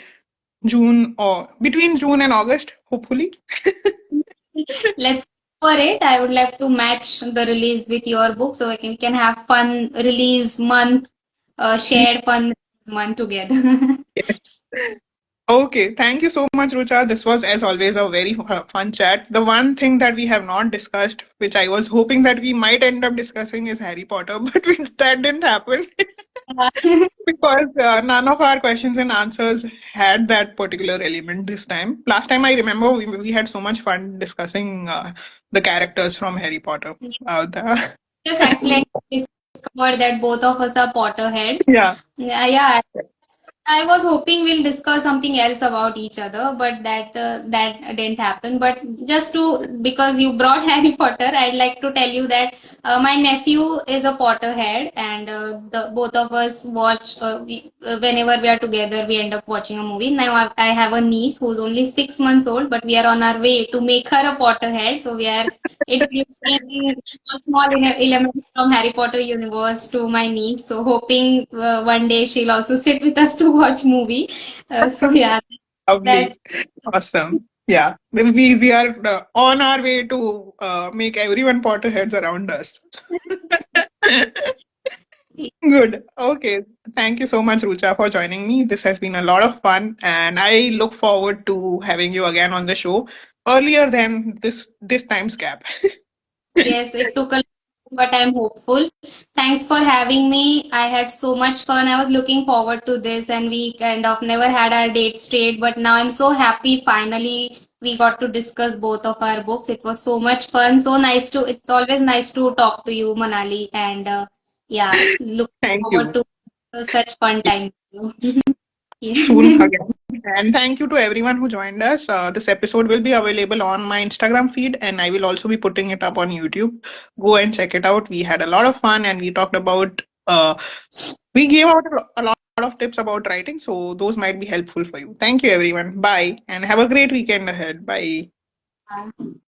June or between June and August, hopefully. Let's go for it. I would like to match the release with your book so we can have fun release month, shared fun release month together. Yes. Okay, thank you so much, Rucha. This was, as always, a very fun chat. The one thing that we have not discussed, which I was hoping that we might end up discussing, is Harry Potter, but that didn't happen because none of our questions and answers had that particular element this time. Last time, I remember we had so much fun discussing the characters from Harry Potter. The Just excellent to discover that both of us are Potterheads. yeah. Yeah, I was hoping we'll discuss something else about each other, but that didn't happen. But just to because you brought Harry Potter, I'd like to tell you that my nephew is a Potterhead, and the both of us watch whenever we are together. We end up watching a movie. Now I have a niece who's only 6 months old, but we are on our way to make her a Potterhead. So we are introducing small elements from Harry Potter universe to my niece. So hoping one day she'll also sit with us to watch movie. So yeah, Lovely. that's Awesome. Yeah. We are on our way to make everyone Potterheads around us. Good. Okay. Thank you so much, Rucha, for joining me. This has been a lot of fun, and I look forward to having you again on the show earlier than this time's gap. yes, it took a lot, but I'm hopeful. Thanks for having me. I had so much fun. I was looking forward to this, and we kind of never had our date straight. But now I'm so happy. Finally, we got to discuss both of our books. It was so much fun. So nice to. It's always nice to talk to you, Manali, and yeah, look Thank forward you. to such fun time with you. Soon Yeah. again. And thank you to everyone who joined us. This episode will be available on my Instagram feed, and I will also be putting it up on YouTube. Go and check it out. We had a lot of fun, and we talked about, we gave out a lot of tips about writing, so those might be helpful for you. Thank you, everyone. Bye, and have a great weekend ahead. Bye.